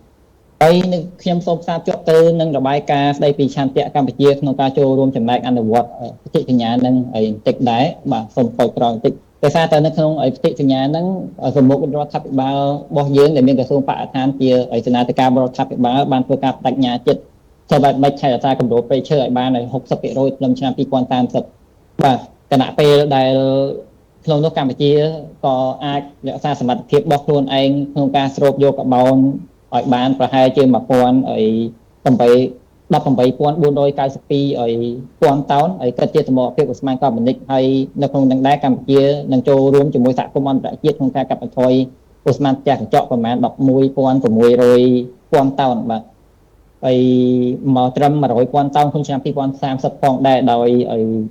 ហើយនឹងខ្ញុំសូមផ្សារភ្ជាប់ទៅនឹងរបាយការណ៍ស្ដីពីឆន្ទៈកម្ពុជាក្នុងការចូលរួមចំណែកអនុវត្តផ្ទៃសញ្ញានឹងបន្តិចដែរបាទសូមខូចក្រោយបន្តិចដោយសារតែនៅក្នុងផ្ទៃសញ្ញាហ្នឹងប្រមុខរដ្ឋាភិបាលរបស់យើងដែលមានក្រសួងបរិស្ថានជាសេនាធិការរដ្ឋាភិបាលបានធ្វើការបដិញ្ញាចិត្តធ្វើបែបម៉េចថែរក្សាគម្រោងព្រៃឈើឲ្យបាន60% ក្នុងឆ្នាំ2030បាទគណៈពេលដែលក្នុងនោះកម្ពុជាក៏អាចរក្សាសមត្ថភាពរបស់ខ្លួនឯងក្នុងការស្រូបយកកាបូនឲ្យបានប្រហែលជា18,492 តោនហើយគិតជាសមរភាពឧស្ម័នកាបូនិកហើយនៅក្នុងនឹងដែរកម្ពុជានឹងចូលរួមជាមួយសហគមន៍អន្តរជាតិក្នុងការកាត់បន្ថយឧស្ម័នផ្ទះកញ្ចក់ប្រមាណ 11,600 តោនបាទហើយមកត្រឹម 100,000 តោនក្នុងឆ្នាំ2030ផងដែរដោយ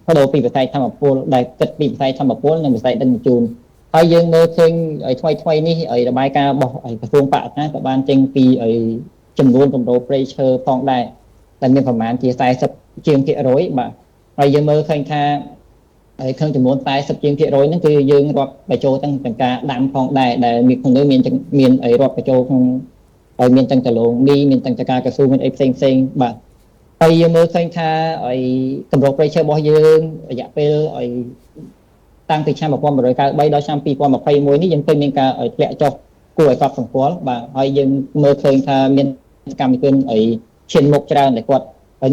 បដូរពីវិស័យធម្មពលដែលគិតពីវិស័យធម្មពលនិងវិស័យដឹកជញ្ជូនហើយយើងមើលឃើញថ្មីនេះរបាយការណ៍របស់ក្រសួងបរិស្ថានក៏បានចេញពីចំនួនគម្រោងព្រៃឈើផងដែរតែមានប្រមាណជា40ជាងភាគរយបាទហើយយើងមើលឃើញថាក្នុងចំនួន40ជាងភាគរយហ្នឹងគឺយើងរាប់បញ្ចូលទាំងការដាំផងដែរដែលមានក្នុងនោះមានរាប់បញ្ចូលក្នុងហើយមានទាំងកលងមីមានទាំងការកស៊ូមានអីផ្សេងបាទហើយយើងមើលឃើញថាគម្រោងព្រៃឈើរបស់យើងរយៈពេលតាំងពីឆ្នាំ1993ដល់ឆ្នាំ2021នេះយើងឃើញមានការធ្លាក់ចុះគួរឲ្យកត់សម្គាល់បាទហើយយើងមើលឃើញថាមានសកម្មជនឈានមុខច្រើនដែលគាត់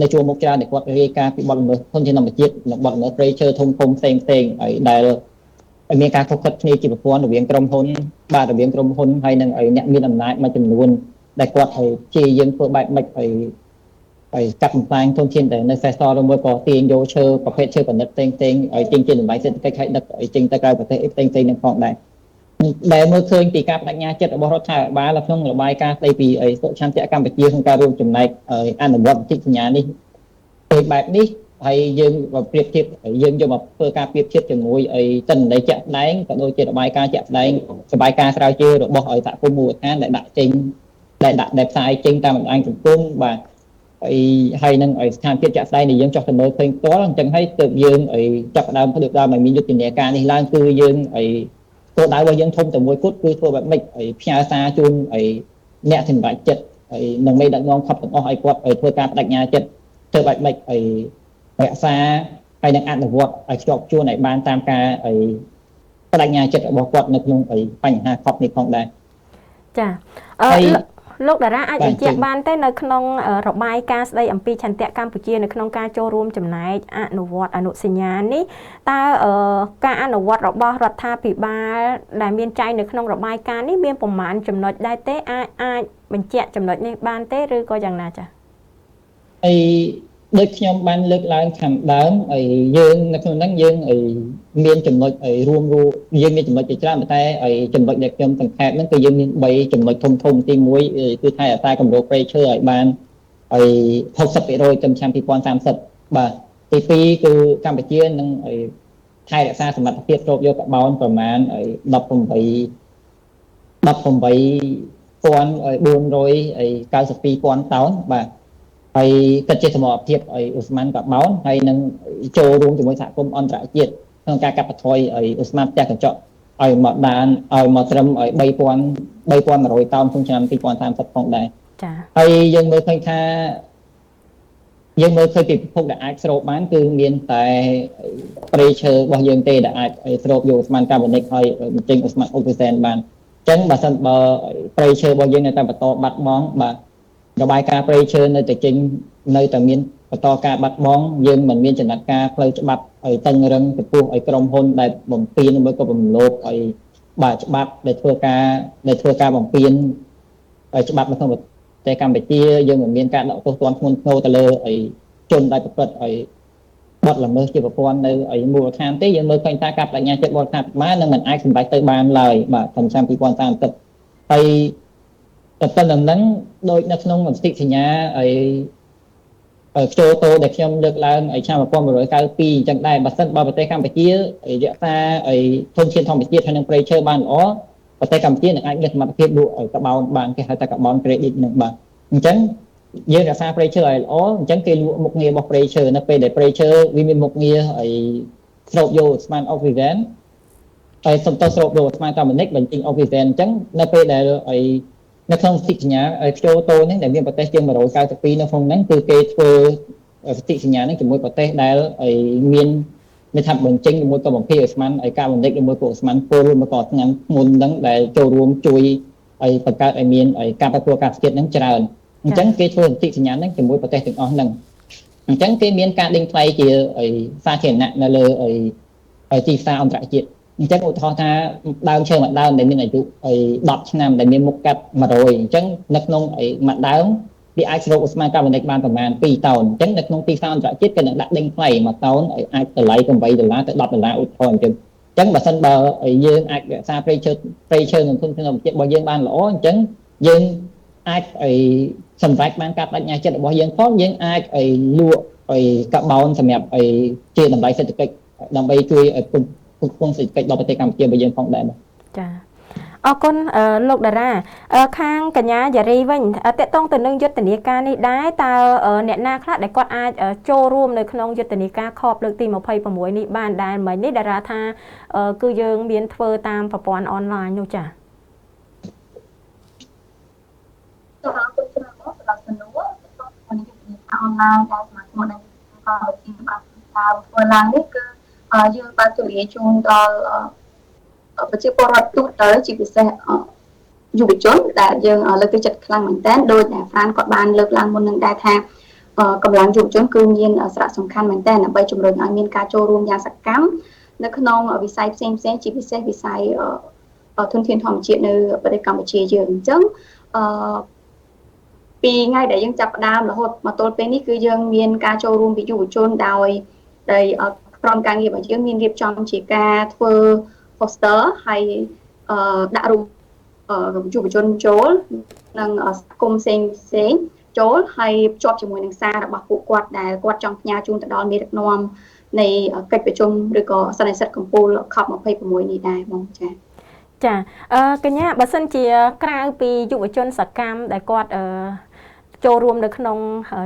នៅជួរមុខច្រើនដែលគាត់រាយការណ៍ពីបទល្មើសធនធានធម្មជាតិនិងបទល្មើសព្រៃឈើធំផ្សេងហើយដែលមានការខុសខិតគ្នាជាប្រព័ន្ធរវាងក្រុមហ៊ុនហើយនិងអ្នកមានអំណាចមួយចំនួនដែលគាត់ព្យាយាមធ្វើបែបម៉េចហើយកាត់បំផ្លាញធនធានដែលនៅសេសសល់ឬមួយក៏ទាញយកឈើប្រភេទឈើប្រណិតផ្សេងឲ្យចេញជាតម្លៃសេដ្ឋកិច្ចឲ្យដឹកឲ្យចេញទៅក្រៅប្រទេសផ្សេងនឹងផងដែរ ដែលមើលឃើញពីការបដិញ្ញាចិត្តរបស់រដ្ឋាភិបាលក្នុងរបាយការណ៍ស្ដីពីសុខភាពកម្ពុជាក្នុងការរួមចំណែកអនុវត្តកិច្ចសញ្ញានេះដោយបែបនេះហើយយើងប្រៀបធៀបយើងយកមកធ្វើការប្រៀបធៀបជាមួយទិន្នន័យជាក់ស្ដែងក៏ដូចជារបាយការណ៍ជាក់ស្ដែងរបាយការណ៍ស្រាវជ្រាវរបស់សហគមន៍មូលដ្ឋានដែលដាក់ចេញដែលផ្សាយចេញតាមបណ្ដាញសង្គមបាទហើយនឹងស្ថានភាពជាក់ស្ដែងដែលយើងចោះទៅមើលឃើញផ្ទាល់អញ្ចឹងហើយទើបយើងចាប់ផ្ដើមធ្វើដល់ឲ្យមានយុទ្ធនាការនេះឡើងគឺយើងគោលដៅរបស់យើងធំតែមួយគត់គឺធ្វើបែបម៉េចផ្ញើសារជូនអ្នកសម្រេចចិត្តនិងមេដឹកនាំខប់ទាំងអស់ឲ្យគាត់ធ្វើការបដិញ្ញាចិត្តធ្វើបែបម៉េចរក្សាហើយនឹងអនុវត្តឲ្យខ្ជាប់ខ្ជួនឲ្យបានតាមការបដិញ្ញាចិត្តរបស់គាត់នៅក្នុងបញ្ហាខប់នេះផងដែរចាលោកតារាអាចបញ្ជាក់បានទេនៅក្នុងរបាយការណ៍ស្ដីអំពីឆន្ទៈកម្ពុជានៅក្នុងការចូលរួមចំណែកអនុវត្តអនុសញ្ញានេះតើការអនុវត្តរបស់រដ្ឋាភិបាលដែលមានចែងនៅក្នុងរបាយការណ៍នេះមានប្រមាណចំណុចដែរទេអាចបញ្ជាក់ចំណុចនេះបានទេឬក៏យ៉ាងណាចា៎ដូចខ្ញុំបានលើកឡើងខាងដើមយើងនៅក្នុងហ្នឹងយើងមានចំណុចរួមយើងមានចំណុចជាច្រើនតែចំណុចដែលខ្ញុំសង្ខេបហ្នឹងគឺយើងមាន3ចំណុចធំទី1គឺថែរក្សាកម្រិតព្រៃឈើឲ្យបាន60%ចំឆ្នាំ2030បាទទី2គឺកម្ពុជានឹងថែរក្សាសមត្ថភាពស្រូបយកកាបូនប្រមាណ18,492,000 តោនបាទហើយគិតជាសមត្ថភាពឧស្ម័នកាបូនហើយនឹងចូលរួមជាមួយសហគមន៍អន្តរជាតិក្នុងការកាត់បន្ថយឧស្ម័នផ្ទះកញ្ចក់ឲ្យមកត្រឹម3,100 តោនក្នុងឆ្នាំ2030ផងដែរចា៎ហើយយើងមើលឃើញពីពិភពដែលអាចស្រូបបានគឺមានតែព្រៃឈើរបស់យើងទេដែលអាចស្រូបយកឧស្ម័នកាបូនិកហើយបញ្ចេញឧស្ម័នអុកស៊ីសែនបានអញ្ចឹងបើសិនបើព្រៃឈើរបស់យើងនៅតែបន្តបាត់បង់បាទរបាយការណ៍ព្រៃឈើនៅតែមានបន្តការបាត់បង់យើងមិនមានចំណាត់ការផ្លូវច្បាប់ឲ្យតឹងរឹងចំពោះឲ្យក្រុមហ៊ុនដែលបំពេញឬក៏បំលោភឲ្យបាទច្បាប់ដែលធ្វើការបំពេញឲ្យច្បាប់នៅក្នុងប្រទេសកម្ពុជាយើងមិនមានការដកទោសទណ្ឌធ្ងន់ធ្ងរទៅលើជនដែលប្រព្រឹត្តឲ្យបាត់ល្មើសជាប្រព័ន្ធនៅមូលដ្ឋានទេយើងមើលឃើញថាការបដិញ្ញាចិត្តរបស់រដ្ឋាភិបាលនឹងមិនអាចសម្រេចទៅបានឡើយបាទក្នុងឆ្នាំ2030ហើយតែប៉ុណ្្នឹងដូចនៅក្នុងមតិសញ្ញាខ្ជោតូដែលខ្ញុំលើកឡើងឆ្នាំ1992អញ្ចឹងដែរបើសិនបើប្រទេសកម្ពុជារក្សាធនធានធម្មជាតិហើយនឹងព្រៃឈើបានល្អប្រទេសកម្ពុជានឹងអាចមានសមត្ថភាពលក់កាបូនបានគេហៅថាកាបូនក្រេឌីតនឹងបានអញ្ចឹងយើងរក្សាព្រៃឈើឲ្យល្អអញ្ចឹងគេលក់មុខងាររបស់ព្រៃឈើនៅពេលដែលព្រៃឈើវាមានមុខងារស្រូបយកស្មានអុកស៊ីសែនហើយសំដៅស្រូបយកស្មានកាបូនិកបញ្ចេញអុកស៊ីសែនអញ្ចឹងនៅពេលដែលនៅក្នុងសន្ធិសញ្ញាខ្ជោតូនេះដែលមានប្រទេសជាង192នៅក្នុងហ្នឹងគឺគេធ្វើសន្ធិសញ្ញានេះជាមួយប្រទេសដែលមានថាបញ្ចេញជាមួយក៏បំភាយឧស្ម័នកាបូនិកជាមួយក៏ឧស្ម័នពុលមកក៏ស្ងាត់ធ្ងន់ហ្នឹងដែលចូលរួមជួយបង្កើតឲ្យមានការប្រព្រឹត្តការជាតិហ្នឹងច្រើនអញ្ចឹងគេធ្វើសន្ធិសញ្ញាហ្នឹងជាមួយប្រទេសទាំងអស់ហ្នឹងអញ្ចឹងគេមានការដេញថ្លៃជាសាធារណៈនៅលើទីផ្សារអន្តរជាតិអញ្ចឹងឧទាហរណ៍ថាដើមឈើមួយដើមដែលមានអាយុ10ឆ្នាំដែលមានមុខកាត់100អញ្ចឹងនៅក្នុងមួយដើមវាអាចស្រូបឧស្ម័នកាបូនិកបានប្រមាណ2តោនអញ្ចឹងនៅក្នុងទីផ្សារអន្តរជាតិគេនឹងដាក់ដេញថ្លៃ1តោនឲ្យអាចតម្លៃ$8ទៅ$10ឧទាហរណ៍អញ្ចឹងបើសិនបើយើងអាចរក្សាព្រៃឈើនិងធនធានធម្មជាតិរបស់យើងបានល្អអញ្ចឹងយើងអាចសម្រេចបានការបដិញ្ញាចិត្តរបស់យើងផងយើងអាចលក់កាបូនសម្រាប់ជាតម្លៃសេដ្ឋកិច្ចដើម្បីជួយគង់សេដ្ឋកិច្ចដល់ប្រទេសកម្ពុជារបស់យើងផងដែរចាអរគុណលោកតារាខាងកញ្ញាយារីវិញតកតងទៅនឹងយុទ្ធនាការនេះដែរតើអ្នកណាខ្លះដែលគាត់អាចចូលរួមនៅក្នុងយុទ្ធនាការខបលើកទី26នេះបានដែរមិញនេះតារាថាគឺយើងមានធ្វើតាមប្រព័ន្ធអនឡាញនោះចាសូមអរគុណច្រើនបងសម្រាប់សំណួរក្នុងយុទ្ធនាការអនឡាញដែលសមាជិកនៃកម្មវិធីបានធ្វើឡើងនេះគឺយើងបានទូលាយជូនដល់ប្រជាពលរដ្ឋទូទៅជាពិសេសយុវជនដែលយើងលើកទឹកចិត្តខ្លាំងមែនទែនដោយដែលហ្វ្រានគាត់បានលើកឡើងមុននឹងដែរថាកម្លាំងយុវជនគឺមានសារៈសំខាន់មែនទែនដើម្បីជំរុញឲ្យមានការចូលរួមយ៉ាងសកម្មនៅក្នុងវិស័យផ្សេងជាពិសេសវិស័យធនធានធម្មជាតិនៅប្រទេសកម្ពុជាយើងអញ្ចឹងពីថ្ងៃដែលយើងចាប់ផ្ដើមរហូតមកទល់ពេលនេះគឺយើងមានការចូលរួមពីយុវជនដោយក្រុមការងាររបស់យើងមានរៀបចំជាការធ្វើ poster ហើយ ដាក់រូបយុវជនចូលនិងសហគមន៍ផ្សេងចូលហើយភ្ជាប់ជាមួយនឹងសាររបស់ពួកគាត់ដែលគាត់ចង់ផ្ញើជូនទៅដល់មេដឹកនាំនៃកិច្ចប្រជុំឬក៏សន្និសីទកំពូល COP26 នេះដែរបងចា៎ចាកញ្ញាបើសិនជាក្រៅពីយុវជនសកម្មដែលគាត់ចូលរួមនៅក្នុង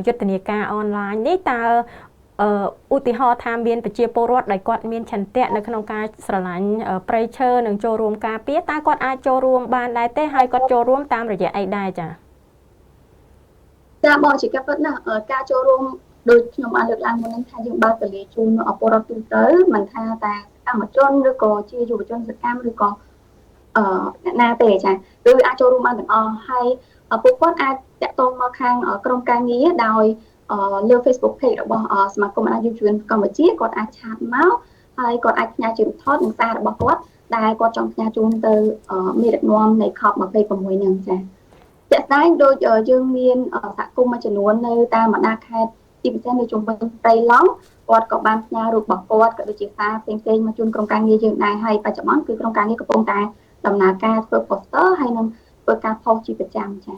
យុទ្ធនាការអនឡាញនេះតើឧទាហរណ៍ថាមានប្រជាពលរដ្ឋដែលគាត់មានឆន្ទៈនៅក្នុងការស្រឡាញ់ព្រៃឈើនិងចូលរួមការពារតើគាត់អាចចូលរួមបានដែរទេហើយគាត់ចូលរួមតាមរយៈអីដែរចាបងជាការពិតណាស់ការចូលរួមដូចខ្ញុំបានលើកឡើងមុនហ្នឹងថាយើងបើកទលាជូនពលរដ្ឋទូទៅមិនថាតែសកម្មជនឬក៏ជាយុវជនសកម្មឬក៏អ្នកណាទេចាគឺអាចចូលរួមបានទាំងអស់ហើយពួកគាត់អាចតាក់ទងមកខាងក្រុមការងារដោយលើ Facebook page របស់សមាគមអាណាយុវជនកម្ពុជាគាត់អាចឆាតមកហើយគាត់អាចផ្ញើជារូបថតនិងសាររបស់គាត់ដែលគាត់ចង់ផ្ញើជូនទៅមេដឹកនាំនៃ COP26 ហ្នឹងចាជាក់ស្ដែងដូចយើងមានសហគមន៍មួយចំនួននៅតាមបណ្ដាខេត្តទីពិសេសនៅជុំវិញព្រៃឡង់គាត់ក៏បានផ្ញើរូបរបស់គាត់ក៏ដូចជាសារផ្សេងៗមកជូនក្រុមការងារយើងដែរហើយបច្ចុប្បន្នគឺក្រុមការងារកំពុងតែដំណើរការធ្វើ poster ហើយនឹងធ្វើការផុសជាប្រចាំចា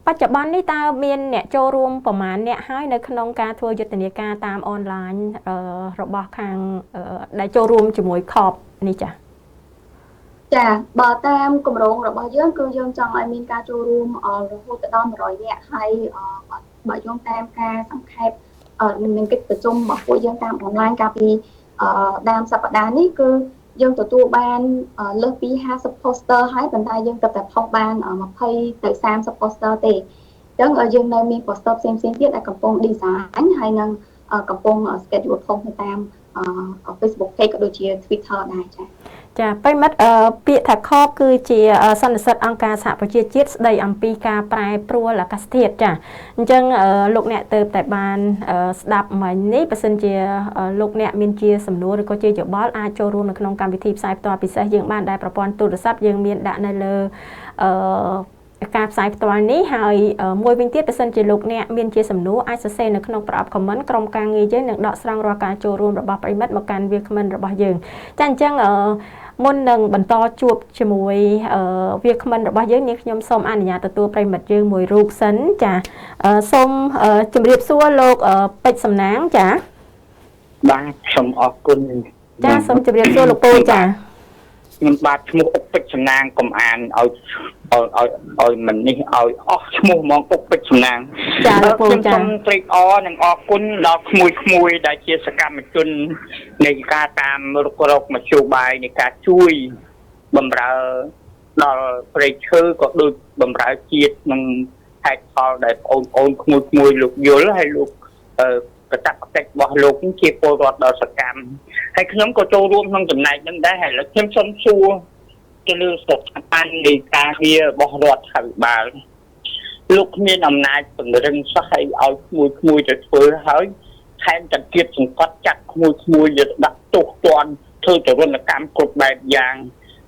បច្ចុប្បន្ននេះតើមានអ្នកចូលរួមប្រមាណអ្នកហើយនៅក្នុងការធ្វើយុទ្ធនាការតាមអនឡាញរបស់ខាងដែលចូលរួមជាមួយ COP នេះចាបើតាមគម្រោងរបស់យើងគឺយើងចង់ឲ្យមានការចូលរួមរហូតដល់100នាក់ហើយបើយោងតាមការសង្ខេបនឹងកិច្ចប្រជុំរបស់ពួកយើងតាមអនឡាញកាលពីដើមសប្តាហ៍នេះគឺយើងទទួលបានលើសពី50 poster ហើយប៉ុន្តែយើងតែផុសបាន20ទៅ30 poster ទេអញ្ចឹងយើងនៅមាន poster ផ្សេងៗទៀតដែលកំពុង design ហើយនឹងកំពុង schedule ផុសនៅតាមFacebook page ក៏ដូចជា Twitter ដែរចាប្រិមិត្តពាក្យថា COP គឺជាសន្និសីទអង្គការសហប្រជាជាតិស្ដីអំពីការប្រែប្រួលអាកាសធាតុចាអញ្ចឹងលោកអ្នកទៅតែបានស្ដាប់មិញនេះបើសិនជាលោកអ្នកមានជាសំណួរឬក៏ជាយោបល់អាចចូលរួមនៅក្នុងកម្មវិធីផ្សាយផ្ទាល់ពិសេសយើងបានដែរប្រព័ន្ធទូរស័ព្ទយើងមានដាក់នៅលើការផ្សាយផ្ទាល់នេះហើយមួយវិញទៀតបើសិនជាលោកអ្នកមានជាសំណួរអាចសរសេរនៅក្នុងប្រអប់ comment ក្រុមការងារយើងនឹងដកស្រង់រាល់ការចូលរួមរបស់ប្រិមិត្តមកកាន់វាគ្មិនរបស់យើងចាអញ្ចឹងមុននឹងបន្តជួបជាមួយវាគ្មិនរបស់យើងនាងខ្ញុំសូមអនុញ្ញាតទទួលប្រិមិត្តយើងមួយរូបសិនចាសូមជម្រាបសួរលោកពេជ្រសំណាងចាបាទសូមអរគុណចាសូមជម្រាបសួរលោកពូចាខ្ញុំបាទឈ្មោះអុកពេជ្រសំណាងកុំអានឲ្យមិននេះឲ្យអស់ឈ្មោះហ្មងអុកពេជ្រសំណាងចាលោកពូចាខ្ញុំសូមត្រេកអរនិងអរគុណដល់ក្មួយដែលជាសកម្មជននៃការតាមរុករកមធ្យោបាយនៃការជួយបម្រើដល់ប្រៃឈើក៏ដូចបម្រើជាតិនិងហេតុផលដែលបងប្អូនក្មួយលោកយល់ហើយលោកកតាបកិច្ចរបស់លោកជាពលរដ្ឋដ៏សកម្មហើយខ្ញុំក៏ចូលរួមក្នុងចំណែកនឹងដែរហើយឥឡូវខ្ញុំសូមសួរទៅលើស្ថាប័ននៃការងាររបស់រដ្ឋាភិបាលលោកគ្មានអំណាចពង្រឹងសោះឲ្យក្មួយទៅធ្វើហើយថែមទាំងគៀបសង្កត់ចាត់ក្មួយយកដាក់ទោសទណ្ឌធ្វើទរណកម្មគ្រប់បែបយ៉ាង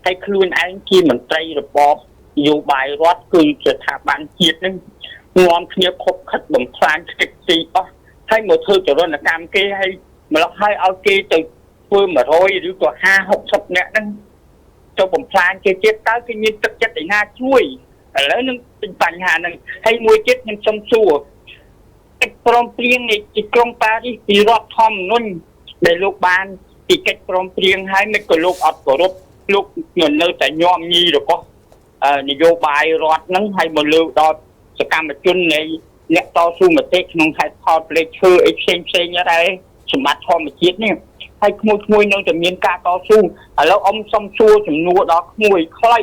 ហើយខ្លួនឯងជាមន្ត្រីរបបនយោបាយរដ្ឋគឺស្ថាប័នជាតិនឹងនាំគ្នាខົບខិតបំផ្លាញខ្ទេចខ្ទីអស់ហើយមកធ្វើទរណកម្មគេហើយម្ល៉េះហើយឲ្យគេទៅធ្វើ100ឬក៏50 60នាក់ហ្នឹងទៅបំផ្លាញគេទៀតតើគេមានទឹកចិត្តឯណាជួយឥឡូវនឹងបញ្ហាហ្នឹងហើយមួយទៀតខ្ញុំសុំសួរកិច្ចព្រមព្រៀងនៃទីក្រុងប៉ារីសពីរដ្ឋធម្មនុញ្ញដែលលោកបានពីកិច្ចព្រមព្រៀងហើយមិនក៏លោកអត់គោរពលោកនៅតែញោមញីរបស់នយោបាយរដ្ឋហ្នឹងហើយមកលើកដល់សកម្មជននៃអ្នកតស៊ូមតិក្នុងហេតុផលផ្លេចឈើអីផ្សេងដែរសម្បត្តិធម្មជាតិនេះហើយក្មួយនៅតែមានការតស៊ូឥឡូវអ៊ំសុំសួរចំនួនដល់ក្មួយខ្លី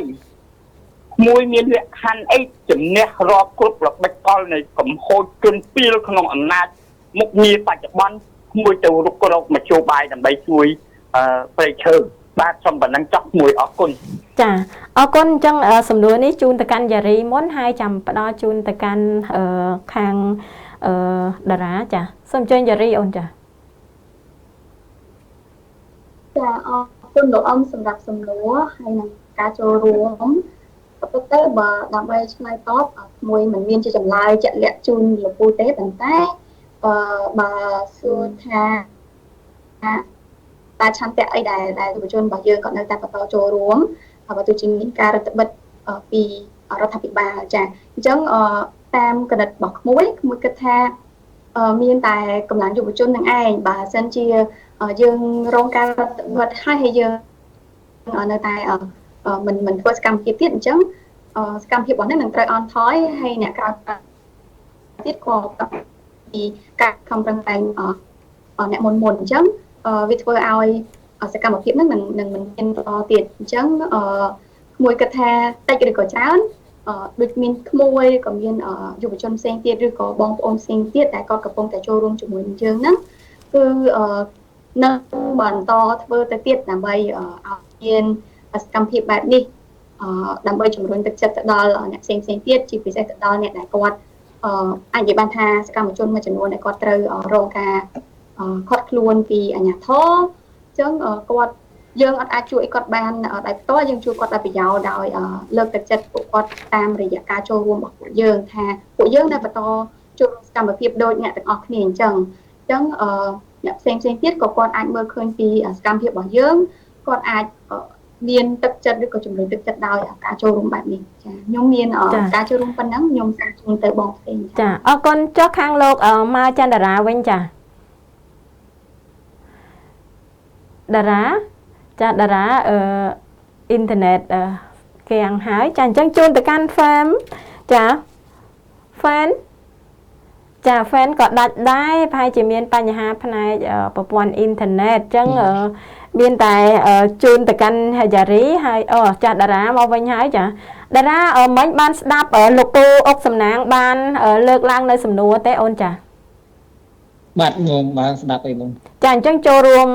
ក្មួយមានលក្ខខណ្ឌអីជំនះរាប់គ្រប់ល្បិចកលនៃកំហុសជនពីលក្នុងអំណាចមុខងារបច្ចុប្បន្នក្មួយទៅរុករកមធ្យោបាយដើម្បីជួយប្រៃឈើបាទសូមប៉ុណ្ណឹងចប់មួយអរគុណចាអរគុណអញ្ចឹងសំណួរនេះជូនទៅកាន់យ៉ារីមុនហើយចាំផ្ដល់ជូនទៅកាន់ខាងតារាចាសូមអញ្ជើញយ៉ារីអូនចាអរគុណលោកអ៊ំសម្រាប់សំណួរហើយនឹងការចូលរួមក៏ពិតទៅបើដើម្បីឆ្លើយតបមួយមិនមានជាចម្លើយជាក់លាក់ជូនលោកពូទេប៉ុន្តែបើសួរថាតើឆន្ទៈអីដែលយុវជនរបស់យើងក៏នៅតែបន្តចូលរួម បើទោះជាមានការរដ្ឋបិទពីរដ្ឋាភិបាលចាអញ្ចឹងតាមគណិតរបស់ក្មួយគិតថាមានតែកម្លាំងយុវជននឹងឯងបើសិនជាយើងរងការរដ្ឋបិទហើយយើងនៅតែមិនធ្វើសកម្មភាពទៀតអញ្ចឹងសកម្មភាពរបស់នេះនឹងត្រូវអន់ថយហើយអ្នកក្រៅទៀតក៏ពីការខំប្រឹងប្រែងអ្នកមុនអញ្ចឹងវាធ្វើឲ្យសកម្មភាពហ្នឹងនឹងមិនមានបន្តទៀតអញ្ចឹងក្មួយគិតថាតិចឬក៏ច្រើនដូចមានក្មួយក៏មានយុវជនផ្សេងទៀតឬក៏បងប្អូនផ្សេងទៀតដែលគាត់កំពុងតែចូលរួមជាមួយនឹងយើងហ្នឹងគឺនឹងបន្តធ្វើទៅទៀតដើម្បីឲ្យមានសកម្មភាពបែបនេះដើម្បីជំរុញទឹកចិត្តទៅដល់អ្នកផ្សេងទៀតជាពិសេសទៅដល់អ្នកដែលគាត់អាចនិយាយបានថាសកម្មជនមួយចំនួនដែលគាត់ត្រូវរងការខាត់ខ្លួនពីអាជ្ញាធរអញ្ចឹងគាត់យើងអាចជួយគាត់បានដោយផ្ទាល់យើងជួយគាត់ដោយប្រយោលដោយលើកទឹកចិត្តពួកគាត់តាមរយៈការចូលរួមរបស់ពួកយើងថាពួកយើងនៅបន្តចូលរួមសកម្មភាពដូចអ្នកទាំងអស់គ្នាអញ្ចឹងអ្នកផ្សេងទៀតក៏គាត់អាចមើលឃើញពីសកម្មភាពរបស់យើងគាត់អាចមានទឹកចិត្តឬក៏ជំរុញទឹកចិត្តដោយការចូលរួមបែបនេះចាខ្ញុំមានការចូលរួមប៉ុណ្ណឹងខ្ញុំសូមជូនទៅបងផ្សេងចាអរគុណចុះខាងលោកមកចន្ទរាវិញចាតារាចាតារាអ៊ីនធឺណិតគេយ៉ាងហើយចាអញ្ចឹងជូនទៅកាន់ fan ចា fan ចា fan ក៏ដាច់ដែរប្រហែលជាមានបញ្ហាផ្នែកប្រព័ន្ធអ៊ីនធឺណិតអញ្ចឹងមានតែជូនទៅកាន់យ៉ារីហើយចាតារាមកវិញហើយចាតារាមិញបានស្ដាប់លោកពូអុកសំណាងបានលើកឡើងនៅសំណួរទេអូនចាបាទខ្ញុំបានស្ដាប់អីបងចាអញ្ចឹងចូលរួម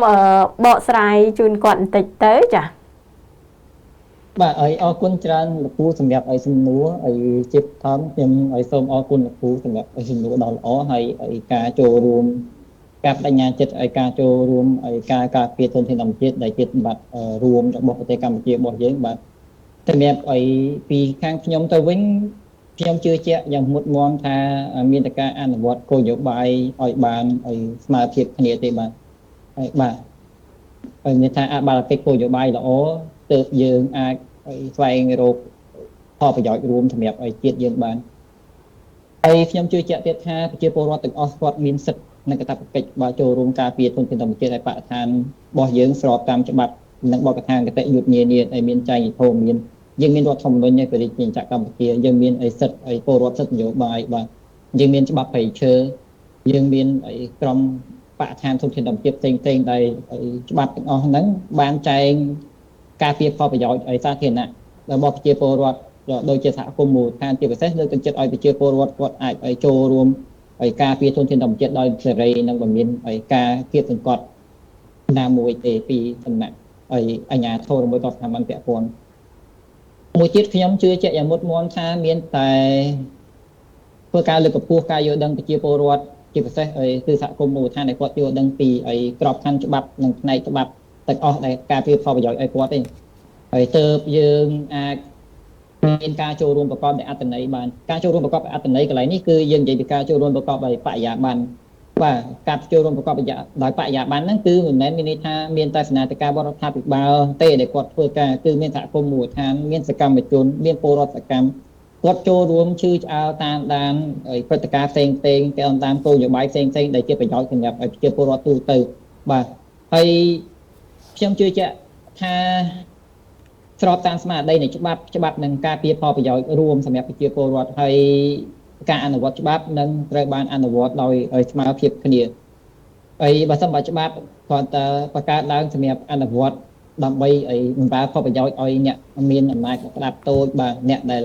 បកស្រាយជូនគាត់បន្តិចទៅចាបាទអរគុណច្រើនលោកពូសម្រាប់សំណួរជាបឋមខ្ញុំសូមអរគុណលោកពូសម្រាប់សំណួរដ៏ល្អហើយការចូលរួមការបដិញ្ញាចិត្តការចូលរួមការការពារធនធានធម្មជាតិដែលជាសម្បត្តិរួមរបស់ប្រទេសកម្ពុជារបស់យើងបាទសម្រាប់ពីខាងខ្ញុំទៅវិញខ្ញុំជឿជាក់យ៉ាងមុតមមថាមានតែការអនុវត្តគោលនយោបាយឲ្យបានស្មើភាពគ្នាទេបាទហើយបាទមានថាបើកិច្ចគោលនយោបាយល្អទើបយើងអាចស្វែងរកផលប្រយោជន៍រួមសម្រាប់ជាតិយើងបានហើយខ្ញុំជឿជាក់ទៀតថាប្រជាពលរដ្ឋទាំងអស់គាត់មានសិទ្ធិនិងកាតព្វកិច្ចបើចូលរួមការពារធនធានធម្មជាតិឲ្យបរិស្ថានរបស់យើងស្របតាមច្បាប់និងបទកថាគតិយុត្តនានាដែលមានចែងធម៌មានយើងមានរដ្ឋធម្មនុញ្ញនៃប្រជាជាតិកម្ពុជាយើងមានសិទ្ធិពលរដ្ឋសិទ្ធិនយោបាយបាទយើងមានច្បាប់ព្រៃឈើយើងមានក្រមបរិស្ថានធនធានធម្មជាតិផ្សេងដែលច្បាប់ទាំងអស់ហ្នឹងបានចែងការពារផលប្រយោជន៍សាធារណៈរបស់ប្រជាពលរដ្ឋដូចជាសហគមន៍មូលដ្ឋានជាពិសេសលើកទឹកចិត្តឲ្យប្រជាពលរដ្ឋគាត់អាចចូលរួមការពារធនធានធម្មជាតិដោយសេរីនិងមិនមានការគៀបសង្កត់ណាមួយទេពីសំណាក់អាជ្ញាធរមួយក៏ស្ថាប័នពាក់ព័ន្ធមួយទៀតខ្ញុំជឿជាក់យ៉ាងមុតមមថាមានតែធ្វើការលើកកម្ពស់ការយល់ដឹងប្រជាពលរដ្ឋជាពិសេសគឺសហគមន៍មូលដ្ឋានដែលគាត់យល់ដឹងពីក្របខ័ណ្ឌច្បាប់និងផ្នែកច្បាប់ទាំងអស់ដែលការពារផលប្រយោជន៍ឲ្យគាត់ទេហើយទើបយើងអាចមានការចូលរួមប្រកបដោយអត្ថន័យបានការចូលរួមប្រកបដោយអត្ថន័យកន្លែងនេះគឺយើងនិយាយពីការចូលរួមប្រកបដោយបរិយាបន្នបាទការចូលរួមប្រកបដោយបរិយាបន្នហ្នឹងគឺមិនមែនមានន័យថាមានតែសេនាធិការរដ្ឋាភិបាលទេដែលគាត់ធ្វើការគឺមានសហគមន៍មូលដ្ឋានមានសកម្មជនមានពលរដ្ឋសកម្មគាត់ចូលរួមឈឺឆ្អើលតាមដានព្រឹត្តិការណ៍ផ្សេងតាមគោលនយោបាយផ្សេងដែលជាប្រយោជន៍សម្រាប់ប្រជាពលរដ្ឋទូទៅបាទហើយខ្ញុំជឿជាក់ថាស្របតាមស្មារតីនៃច្បាប់និងការពារផលប្រយោជន៍រួមសម្រាប់ប្រជាពលរដ្ឋហើយការអនុវត្តច្បាប់នឹងត្រូវបានអនុវត្តដោយស្មើភាពគ្នាហើយបើសិនបើច្បាប់គាត់តែបង្កើតឡើងសម្រាប់អនុវត្តដើម្បីបំរើផលប្រយោជន៍ឲ្យអ្នកមានអំណាចស្ដាប់តូចបាទអ្នកដែល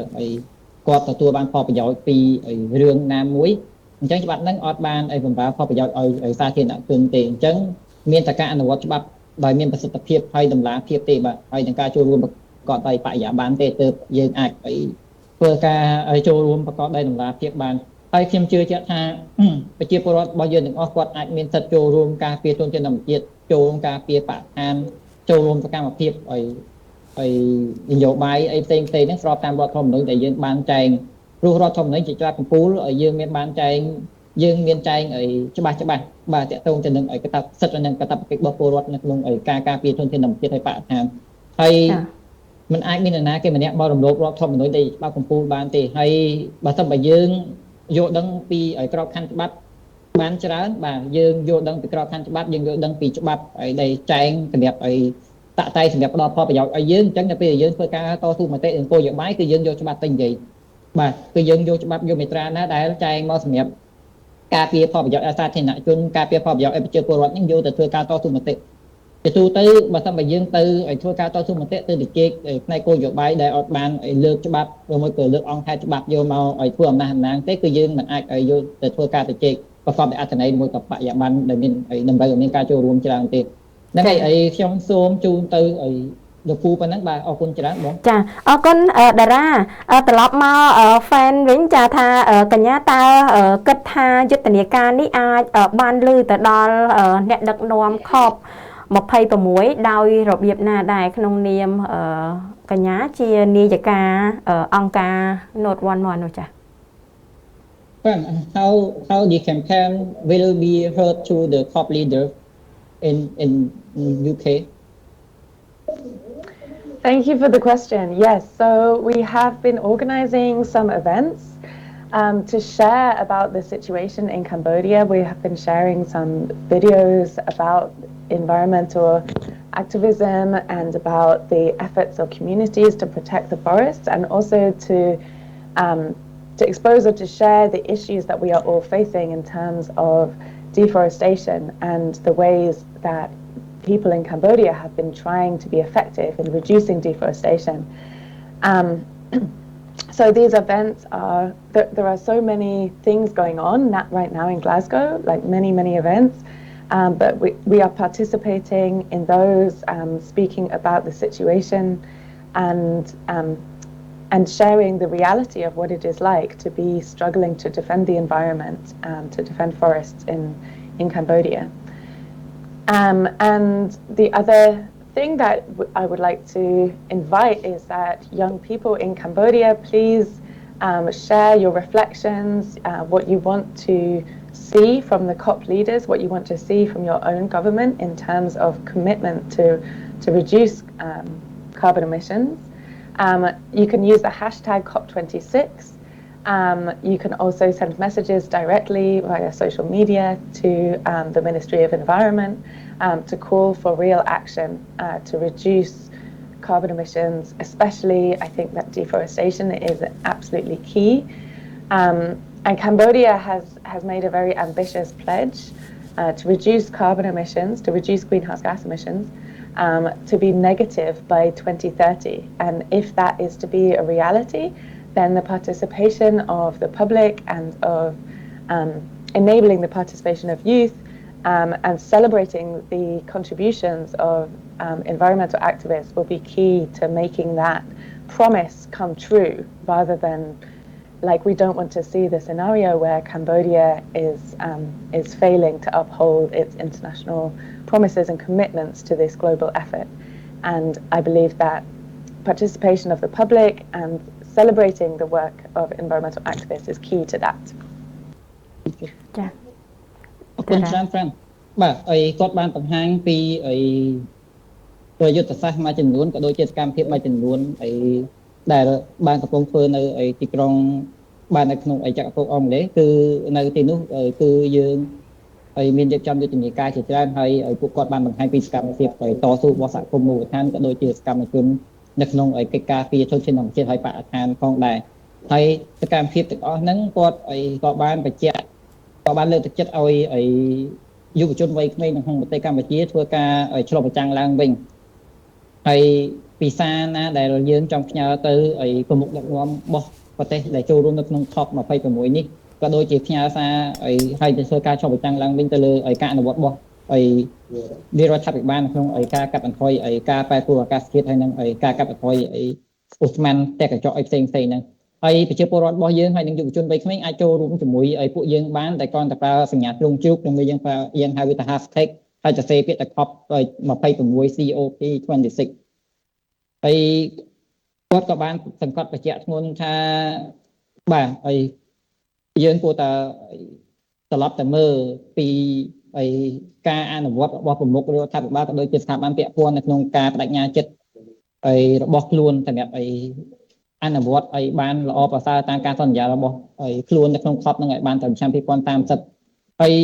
គាត់ទទួលបានផលប្រយោជន៍ពីរឿងណាមួយអញ្ចឹងច្បាប់ហ្នឹងអត់បានបំរើផលប្រយោជន៍ឲ្យសាធារណជនទេអញ្ចឹងមានតែការអនុវត្តច្បាប់ដោយមានប្រសិទ្ធភាពហើយតម្លាភាពទេបាទហើយនឹងការចូលរួមប្រកបដោយបរិយាបន្នទេទើបយើងអាចធ្វើការចូលរួមប្រកបដោយតម្លាភាពបានហើយខ្ញុំជឿជាក់ថាប្រជាពលរដ្ឋរបស់យើងទាំងអស់គាត់អាចមានសិទ្ធិចូលរួមការពារធនធានធម្មជាតិចូលរួមការពារបរិស្ថានចូលរួមសកម្មភាពនយោបាយផ្សេងហ្នឹងស្របតាមរដ្ឋធម្មនុញ្ញដែលយើងបានចែងព្រោះរដ្ឋធម្មនុញ្ញជាច្បាប់កំពូលយើងមានបានចែងយើងមានចែងច្បាស់បាទតកតងទៅនឹងកតសិទ្ធិនិងកាតព្វកិច្ចរបស់ពលរដ្ឋនៅក្នុងការការពារធនធានធម្មជាតិហើយបរិស្ថានហើយ มันអាចមាននរណាគេម្នាក់មករំលោភរដ្ឋធម្មនុញ្ញដែលច្បាប់កម្ពុជាបានទេហើយបើសិនបើយើងយល់ដឹងពីក្របខ័ណ្ឌច្បាប់បានច្រើនបាទយើងយល់ដឹងពីក្របខ័ណ្ឌច្បាប់យើងយល់ដឹងពីច្បាប់ដែលចែងសម្រាប់តាក់តែងសម្រាប់ផ្ដល់ផលប្រយោជន៍ឲ្យយើងអញ្ចឹងទៅពេលយើងធ្វើការតស៊ូមតិនយោបាយគឺយើងយកច្បាប់ទៅនិយាយបាទគឺយើងយកច្បាប់យកមេត្រាណាដែលចែងមកសម្រាប់ការពារផលប្រយោជន៍ឲ្យសាធារណជនការពារផលប្រយោជន៍ឲ្យប្រជាពលរដ្ឋនេះយកទៅធ្វើការតស៊ូមតិជាទូទៅបើសិនបើយើងទៅឲ្យធ្វើការតស៊ូមតិទៅជជែកផ្នែកគោលនយោបាយដែលអត់បានឲ្យលើកច្បាប់ឬមួយក៏លើកអង្គហេតុច្បាប់យកមកឲ្យធ្វើអំណះអំណាងទេគឺយើងមិនអាចឲ្យយកទៅធ្វើការជជែកប្រកបដោយអត្ថន័យមួយក៏បរិយាបន្នដែលមានតម្រូវឲ្យមានការចូលរួមច្រើនទេហ្នឹងហើយខ្ញុំសូមជូនទៅឲ្យលោកពូប៉ុណ្ណឹងបាទអរគុណច្រើនបងចាអរគុណតារាត្រឡប់មក fan វិញចាថាកញ្ញាតើគិតថាយុទ្ធនាការនេះអាចបានលឺទៅដល់អ្នកដឹកនាំខប26ដោយរបៀបណាដែរក្នុងនាមកញ្ញាជានាយិកាអង្គការ Note 11នោះចា how the campaign will be heard to the top leader in UK. Thank you for the question. Yes, so we have been organizing some events to share about the situation in Cambodia. We have been sharing some videos about environmental activism and about the efforts of communities to protect the forests, and also to expose or to share the issues that we are all facing in terms of deforestation and the ways that people in Cambodia have been trying to be effective in reducing deforestation. So these events are, there are so many things going on right now in Glasgow, like many events, but we are participating in those, speaking about the situation and sharing the reality of what it is like to be struggling to defend the environment, to defend forests in Cambodia. And the other thing that I would like to invite is that young people in Cambodia, please share your reflections, what you want to see from the COP leaders, what you want to see from your own government in terms of commitment to reduce carbon emissions. You can use the hashtag COP26. You can also send messages directly via social media to the Ministry of Environment to call for real action to reduce carbon emissions, especially I think that deforestation is absolutely key. And Cambodia has made a very ambitious pledge to reduce carbon emissions, to reduce greenhouse gas emissions, to be negative by 2030. And if that is to be a reality, then the participation of the public and of enabling the participation of youth and celebrating the contributions of environmental activists will be key to making that promise come true, rather than like we don't want to see the scenario where Cambodia is failing to uphold its international promises and commitments to this global effort. And I believe that participation of the public and celebrating the work of environmental activists is key to that. ចា អរគុណច្រើនហ្វ្រាំងបាទគាត់បានបង្ហាញពីយុទ្ធសាស្ត្រមួយចំនួនក៏ដូចជាសកម្មភាពមួយចំនួនដែលបានកំពុងធ្វើនៅទីក្រុងបាននៅក្នុងចក្រភពអង់គ្លេសគឺនៅទីនោះគឺយើងមានរៀបចំយុទ្ធនាការជាច្រើនហើយពួកគាត់បានបង្ហាញពីសកម្មភាពតស៊ូរបស់សហគមន៍មូលដ្ឋានក៏ដូចជាសកម្មជននៅក្នុងកិច្ចការពីជនជាតិធម្មជាតិហើយបរិស្ថានផងដែរហើយសកម្មភាពទាំងអស់ហ្នឹងគាត់ក៏បានបញ្ជាក់ក៏បានលើកទឹកចិត្តឲ្យយុវជនវ័យក្មេងក្នុងប្រទេសកម្ពុជាធ្វើការឆ្លុះបញ្ចាំងឡើងវិញហើយពីសារណាដែលយើងចង់ផ្ញើទៅប្រមុខដឹកនាំរបស់ប្រទេសដែលចូលរួមនៅក្នុង COP26 នេះក៏ដូចជាផ្ញើសារឲ្យទៅធ្វើការឆ្លុះបញ្ចាំងឡើងវិញទៅលើការអនុវត្តរបស់រាជរដ្ឋាភិបាលក្នុងការកាត់បន្ថយការប្រែប្រួលអាកាសធាតុហើយនិងការកាត់បន្ថយឧស្ម័នតែកញ្ចក់ផ្សេងៗហ្នឹងហើយប្រជាពលរដ្ឋរបស់យើងហើយនិងយុវជនវ័យក្មេងអាចចូលរួមជាមួយពួកយើងបានតែគ្រាន់តែប្រើសញ្ញាទ្រង់ជ្រូកនិងយើងហៅវាថា hashtag ហើយសរសេរពាក្យតែ COP26 COP26 ហើយគាត់ក៏បានសង្កត់បញ្ជាក់ធ្ងន់ថាបាទយើងគួរតែត្រឡប់ទៅមើលពីការអនុវត្តរបស់ប្រមុខរដ្ឋាភិបាលក៏ដូចជាស្ថាប័នពាក់ព័ន្ធនៅក្នុងការបដិញ្ញាចិត្ត របស់ខ្លួនសម្រាប់អនុវត្តឲ្យបានល្អប្រសើរតាមការសន្យារបស់ខ្លួននៅក្នុង COP នឹងឲ្យបានត្រឹមឆ្នាំ2030ហើយ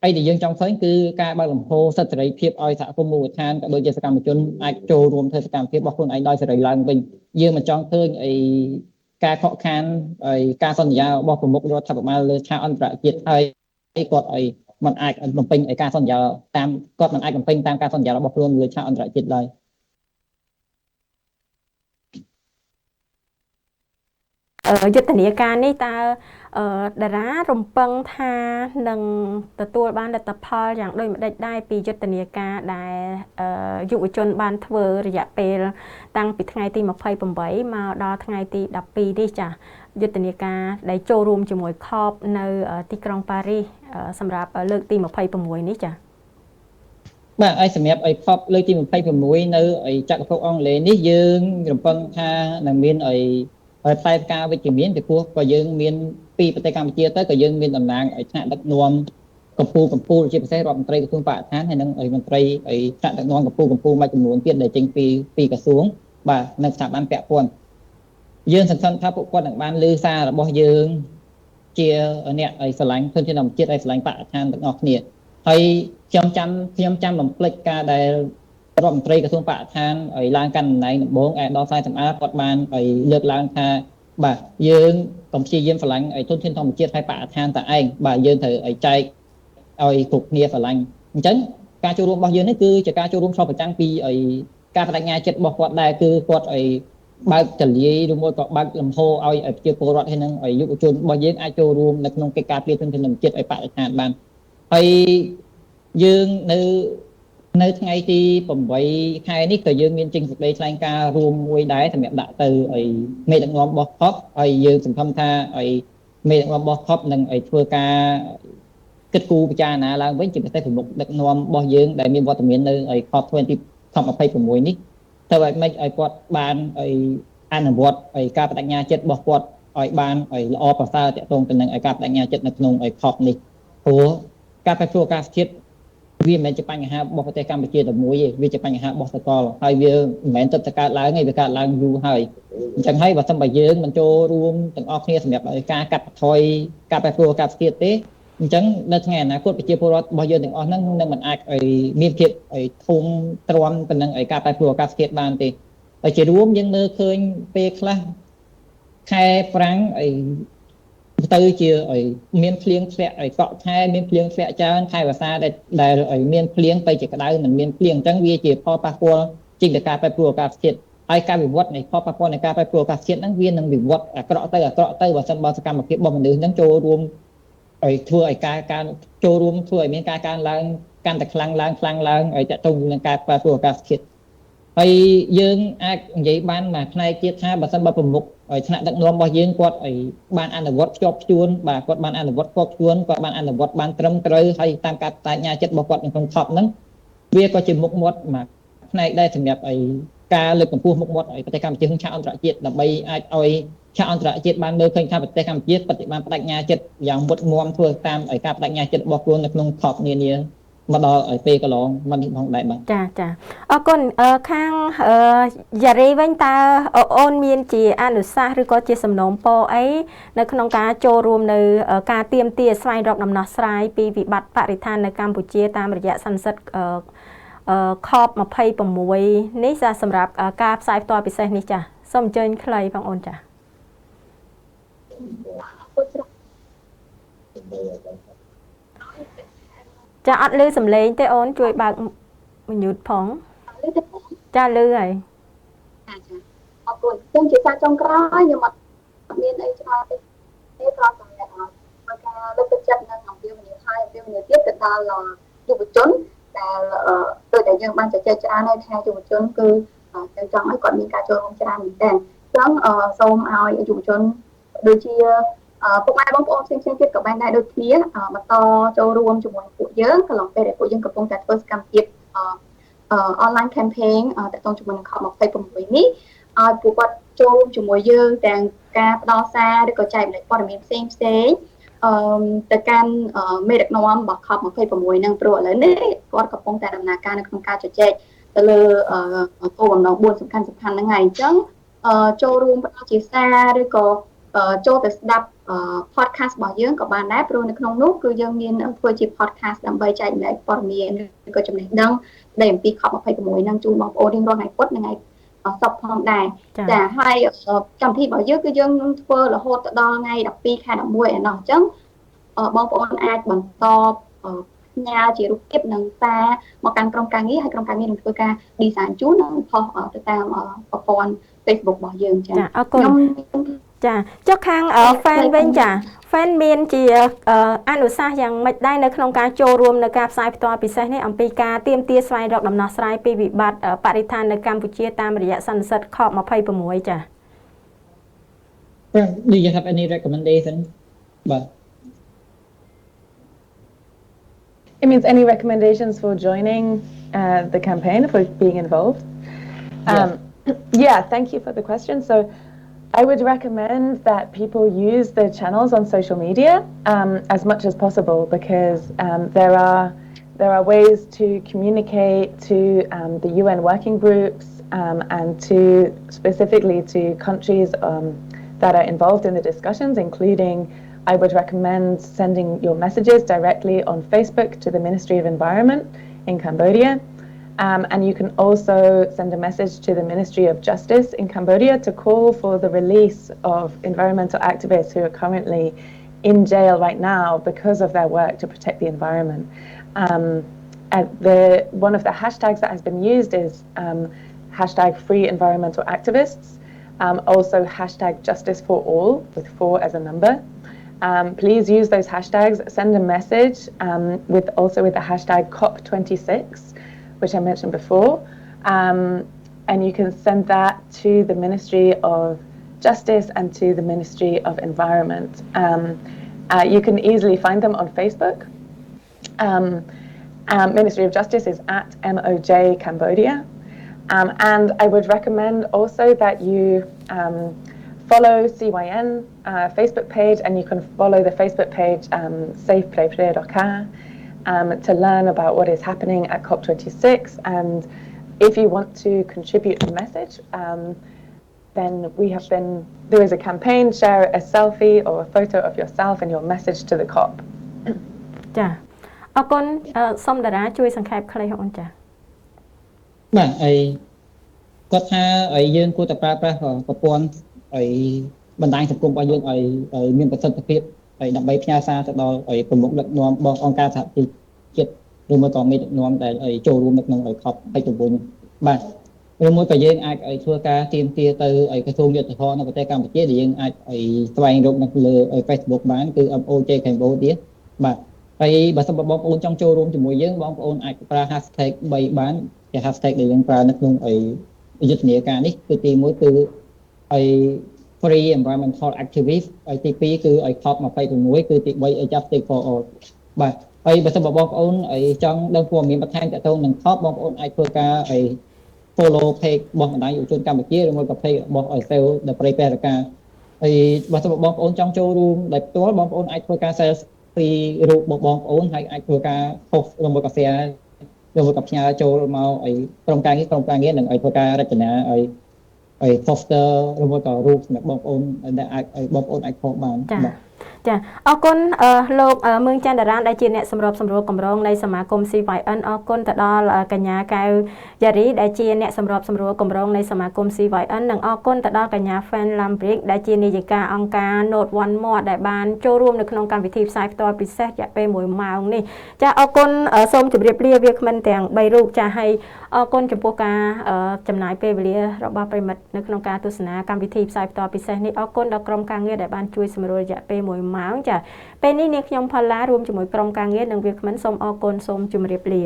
អីដែលយើងចង់ឃើញគឺការបើកលំហសិទ្ធិសេរីភាពឲ្យសហគមន៍មូលដ្ឋានក៏ដូចជាសកម្មជនអាចចូលរួមធ្វើសកម្មភាពរបស់ខ្លួនឯងដោយសេរីឡើងវិញយើងមិនចង់ឃើញការខកខានការសន្យារបស់ប្រមុខរដ្ឋាភិបាលលើឆាកអន្តរជាតិហើយគាត់មិនអាចបំពេញការសន្យាតាមគាត់មិនអាចបំពេញតាមការសន្យារបស់ខ្លួនលើឆាកអន្តរជាតិឡើយយុទ្ធនាការនេះតើតារារំពឹងថានឹងទទួលបានលទ្ធផលយ៉ាងដូចម្តេចដែរពីយុទ្ធនាការដែលយុវជនបានធ្វើរយៈពេលតាំងពីថ្ងៃទី28មកដល់ថ្ងៃទី12នេះចាយុទ្ធនាការដែលចូលរួមជាមួយ COP នៅទីក្រុងប៉ារីសសម្រាប់លើកទី26នេះចាបាទហើយសម្រាប់COP លើកទី26នៅចក្រភពអង់គ្លេសនេះយើងរំពឹងថានឹងមានផ្សាយការវិជ្ជមានពីព្រោះក៏យើងមានពីប្រទេសកម្ពុជាទៅក៏យើងមានតំណាងថ្នាក់ដឹកនាំកម្ពុជាជាពិសេសរដ្ឋមន្ត្រីក្រសួងបរិស្ថានហើយនិងមន្ត្រីថ្នាក់ដឹកនាំកម្ពុជាមួយចំនួនទៀតដែលចេញពីក្រសួងបាទនៅស្ថាប័នពាក់ព័ន្ធយើងសង្ឃឹមថាពួកគាត់នឹងបានលើសាររបស់យើងជាអ្នកស្រឡាញ់ធនធានធម្មជាតិហើយស្រឡាញ់បរិស្ថានទាំងអស់គ្នាហើយខ្ញុំចាំបំភ្លេចការដែលរដ្ឋមន្ត្រីក្រសួងបរិស្ថានឡើងកាន់តំណែងដំបូងឯកឧត្តមសាយសម្អាតគាត់បានលើកឡើងថាបាទយើងកុំព្យាយាមស្រឡាញ់ធនធានធម្មជាតិហើយបរិស្ថានតែឯងបាទយើងត្រូវចែកឲ្យគ្រប់គ្នាស្រឡាញ់អញ្ចឹងការចូលរួមរបស់យើងនេះគឺជាការចូលរួមឆ្លុះបញ្ចាំងពីការបដិញ្ញាចិត្តរបស់គាត់ដែរគឺគាត់បើកទលាយឬមួយក៏បើកលំហឲ្យប្រជាពលរដ្ឋហើយនិងយុវជនរបស់យើងអាចចូលរួមនៅក្នុងកិច្ចការពារធនធានធម្មជាតិឲ្យបរិស្ថានបានហើយយើងនៅថ្ងៃទី8ខែនេះក៏យើងមានចេញសេចក្តីថ្លែងការណ៍រួមមួយដែរសម្រាប់ដាក់ទៅមេដឹកនាំរបស់ COP ហើយយើងសង្ឃឹមថាមេដឹកនាំរបស់ COP នឹងធ្វើការគិតគូរពិចារណាឡើងវិញជាពិសេសប្រមុខដឹកនាំរបស់យើងដែលមានវត្តមាននៅCOP26 នេះទៅឲ្យមិនឲ្យគាត់បានអនុវត្តការបដិញ្ញាចិត្តរបស់គាត់ឲ្យបានល្អប្រសើរទាក់ទងទៅនឹងការបដិញ្ញាចិត្តនៅក្នុងCOP នេះព្រោះការប្រែប្រួលអាកាសធាតុវាមិនមែនជាបញ្ហារបស់ប្រទេសកម្ពុជាតែមួយទេវាជាបញ្ហារបស់សកលហើយវាមិនមែនទៅកើតឡើងទេវាកើតឡើងយូរហើយអញ្ចឹងហើយបើសិនបើយើងមិនចូលរួមទាំងអស់គ្នាសម្រាប់ការកាត់បន្ថយការប្រែប្រួលអាកាសធាតុទេអញ្ចឹងនៅថ្ងៃអនាគតប្រជាពលរដ្ឋរបស់យើងទាំងអស់ហ្នឹងនឹងមិនអាចមានភាពធំទ្រាំទៅនឹងការប្រែប្រួលអាកាសធាតុបានទេហើយជារួមយើងមើលឃើញពេលខ្លះខែប្រាំងទៅជាមានភ្លៀងធ្លាក់កក់ខែមានភ្លៀងធ្លាក់ច្រើនខែវស្សាដែលមានភ្លៀងទៅជាក្តៅមិនមានភ្លៀងអញ្ចឹងវាជាផលប៉ះពាល់ជាងទៅការប្រែប្រួលអាកាសធាតុហើយការវិវត្តនៃផលប៉ះពាល់នៃការប្រែប្រួលអាកាសធាតុហ្នឹងវានឹងវិវត្តអាក្រក់ទៅបើសិនបើសកម្មភាពរបស់មនុស្សហ្នឹងចូលរួមធ្វើឲ្យការចូលរួមធ្វើឲ្យមានការកើនឡើងកាន់តែខ្លាំងឡើងឲ្យតទៅនឹងការប្រែប្រួលអាកាសធាតុហើយយើងអាចនិយាយបានមួយផ្នែកទៀតថាបើសិនបើប្រមុខថ្នាក់ដឹកនាំរបស់យើងគាត់បានអនុវត្តខ្ជាប់ខ្ជួនបាទគាត់បានអនុវត្តខ្ជាប់ខ្ជួនគាត់បានអនុវត្តបានត្រឹមត្រូវហើយតាមការបញ្ញាចិត្តរបស់គាត់នៅក្នុង COP ហ្នឹងវាក៏ជាមុខមាត់មួយផ្នែកដែរសម្រាប់ការលើកកម្ពស់មុខមាត់ប្រទេសកម្ពុជាក្នុងឆាកអន្តរជាតិដើម្បីអាចឲ្យឆាកអន្តរជាតិបានមើលឃើញថាប្រទេសកម្ពុជាបฏิបានបដិញ្ញាចិត្តយ៉ាងមុតមាំធ្វើតាមការបដិញ្ញាចិត្តរបស់ខ្លួននៅក្នុង COP នានាមកដល់ពេលកន្លងមកនេះផងដែរបាទចាអរគុណខាងយ៉ារីវិញតើអូនមានជាអនុសាសន៍ឬក៏ជាសំណូមពរអីនៅក្នុងការចូលរួមនៅការទាមទារស្វែងរកដំណោះស្រាយពីវិបត្តិបរិស្ថាននៅកម្ពុជាតាមរយៈសន្និសីទCOP26 នេះសម្រាប់ការផ្សាយផ្ទាល់ពិសេសនេះចាសូមអញ្ជើញខ្លីបងអូនចាចាអត់ឮសំឡេងទេអូនជួយបើកmuteផងចាឮហើយអរគុណខ្ញុំជាការចុងក្រោយខ្ញុំអត់មានអីច្រើនទេគ្រាន់តែមកការលើកទឹកចិត្តនិងអំពាវនាវឲ្យអំពាវនាវទៀតទៅដល់យុវជនដែលដូចតែយើងបានជជែកច្រើនហើយថាយុវជនគឺចង់ឲ្យគាត់មានការចូលរួមច្រើនមែនទែនអញ្ចឹងសូមឲ្យយុវជនដូចជាពុកម៉ែបងប្អូនផ្សេងៗទៀតក៏បានដែរដូចគ្នាបន្តចូលរួមជាមួយពួកយើងកន្លងពេលដែលពួកយើងកំពុងតែធ្វើសកម្មភាពonline campaign តាក់ទងជាមួយនឹង COP26 នេះឲ្យពួកគាត់ចូលរួមជាមួយយើងទាំងការផ្ដល់សារឬក៏ចែករំលែកព័ត៌មានផ្សេងទៅកាន់មេដឹកនាំរបស់ COP26 ហ្នឹងព្រោះឥឡូវនេះគាត់កំពុងតែដំណើរការនៅក្នុងការជជែក ទៅលើគោលបំណង4សំខាន់ហ្នឹងហើយអញ្ចឹងចូលរួមផ្ដល់ជាសារឬក៏ចូលទៅស្ដាប់ podcast របស់យើងក៏បានដែរព្រោះនៅក្នុងនោះគឺយើងមានធ្វើជា podcast ដើម្បីចែករំលែកព័ត៌មានឬក៏ចំណេះដឹងដែលអំពី COP26 ហ្នឹងជូនបងប្អូនរៀងរាល់ថ្ងៃពុធនិងថ្ងៃសុក្រផងដែរចាហើយកម្មវិធីរបស់យើងគឺយើងនឹងធ្វើរហូតដល់ថ្ងៃ12ខែ11ឯណោះអញ្ចឹងបងប្អូនអាចបន្តផ្ញើជារូបភាពនិងសារមកកាន់ក្រុមការងារហើយក្រុមការងារនឹងធ្វើការ design ជូននិងផុសទៅតាមប្រព័ន្ធ Facebook របស់យើងចាអរគុណចាចុះខាង fan វិញចា fan មានជាអនុសាសន៍យ៉ាងម៉េចដែរនៅក្នុងការចូលរួមនៅការផ្សាយផ្ទាល់ពិសេសនេះអំពីការទាមទារស្វែងរកដំណោះស្រាយពីវិបត្តិបរិស្ថាននៅកម្ពុជាតាមរយៈសន្និសីទ COP26 ចា Do you have any recommendation? But it means any recommendations for joining the campaign, for being involved? Yeah, thank you for the question. So I would recommend that people use the channels on social media as much as possible because there are ways to communicate to the UN working groups and to specifically to countries that are involved in the discussions, including I would recommend sending your messages directly on Facebook to the Ministry of Environment in Cambodia. And you can also send a message to the Ministry of Justice in Cambodia to call for the release of environmental activists who are currently in jail right now because of their work to protect the environment. One of the hashtags that has been used is hashtag free environmental activists, also hashtag justice for all with 4 as a number. Please use those hashtags, send a message with the hashtag COP26, which I mentioned before, and you can send that to the Ministry of Justice and to the Ministry of Environment. You can easily find them on Facebook. Ministry of Justice is at MOJ Cambodia. And I would recommend also that you follow CYN Facebook page, and you can follow the Facebook page safeplayplayer.ca to learn about what is happening at COP26. And if you want to contribute a message, then there is a campaign, share a selfie or a photo of yourself and your message to the COP. ចាអរគុណសូមតារាជួយសង្ខេបខ្លីអូនចាបាទគាត់ថាយើងគួរតែប្រើប្រាស់ប្រព័ន្ធបណ្ដាញសង្គមរបស់យើងឲ្យមានប្រសិទ្ធភាពដើម្បីផ្ញើសារទៅដល់ប្រមុខដឹកនាំរបស់អង្គការសហជីវជាតិឬមួយក៏មេដឹកនាំដែលចូលរួមនៅក្នុងCOP26បាទឬមួយក៏យើងអាចធ្វើការទាមទារទៅក្រសួងយុទ្ធភ័ពនៅប្រទេសកម្ពុជាដែលយើងអាចស្វែងរកនៅលើ Facebook បានគឺ MOJ Cambodia បាទហើយបើសិនបងប្អូនចង់ចូលរួមជាមួយយើងបងប្អូនអាចប្រើ hashtag 3បានជា hashtag ដែលយើងប្រើនៅក្នុងយុទ្ធនាការនេះគឺទី1គឺfree environmental activist ហើយទី2គឺCOP26គឺទី3justice for all បាទហើយបើសិនបងប្អូនចង់ដឹងព័ត៌មានបន្ថែមទាក់ទងនឹង COP បងប្អូនអាចធ្វើការfollow page របស់បណ្ដាញយុវជនកម្ពុជាឬមួយក៏ page របស់Sale ដែលប្រៃពេរកាហើយបើសិនបងប្អូនចង់ចូលរួមដោយផ្ទាល់បងប្អូនអាចធ្វើការ share ពីរូបរបស់បងប្អូនហើយអាចធ្វើការ post ឬមួយក៏ share ឬមួយក៏ផ្ញើចូលមកក្រុមការងារនឹងធ្វើការរចនាposter ឬមួយក៏រូបសម្រាប់បងប្អូនដែលអាចបងប្អូនអាច post បានបាទ ចាអរគុណលោកមឿងច័ន្ទរានដែលជាអ្នកសម្របសម្រួលគម្រោងនៃសមាគម CYN អរគុណទៅដល់កញ្ញាកៅយ៉ារីដែលជាអ្នកសម្របសម្រួលគម្រោងនៃសមាគម CYN និងអរគុណទៅដល់កញ្ញា Fan Lambrick ដែលជានាយិកាអង្គការ Note One More ដែលបានចូលរួមនៅក្នុងកម្មវិធីផ្សាយផ្ទាល់ពិសេសរយៈពេល1ម៉ោងនេះចាអរគុណសូមជម្រាបលាវាគ្មិនទាំង3រូបចាហើយអរគុណចំពោះការចំណាយពេលវេលារបស់ប្រិមិត្តនៅក្នុងការទស្សនាកម្មវិធីផ្សាយផ្ទាល់ពិសេសនេះអរគុណដល់ក្រុមការងារដែលបានជួយសម្រួលរយៈពេល1ម៉ោងចាពេលនេះនាងខ្ញុំផល្លារួមជាមួយក្រុមការងារនិងវាគ្មិនសូមអរគុណសូមជម្រាបលា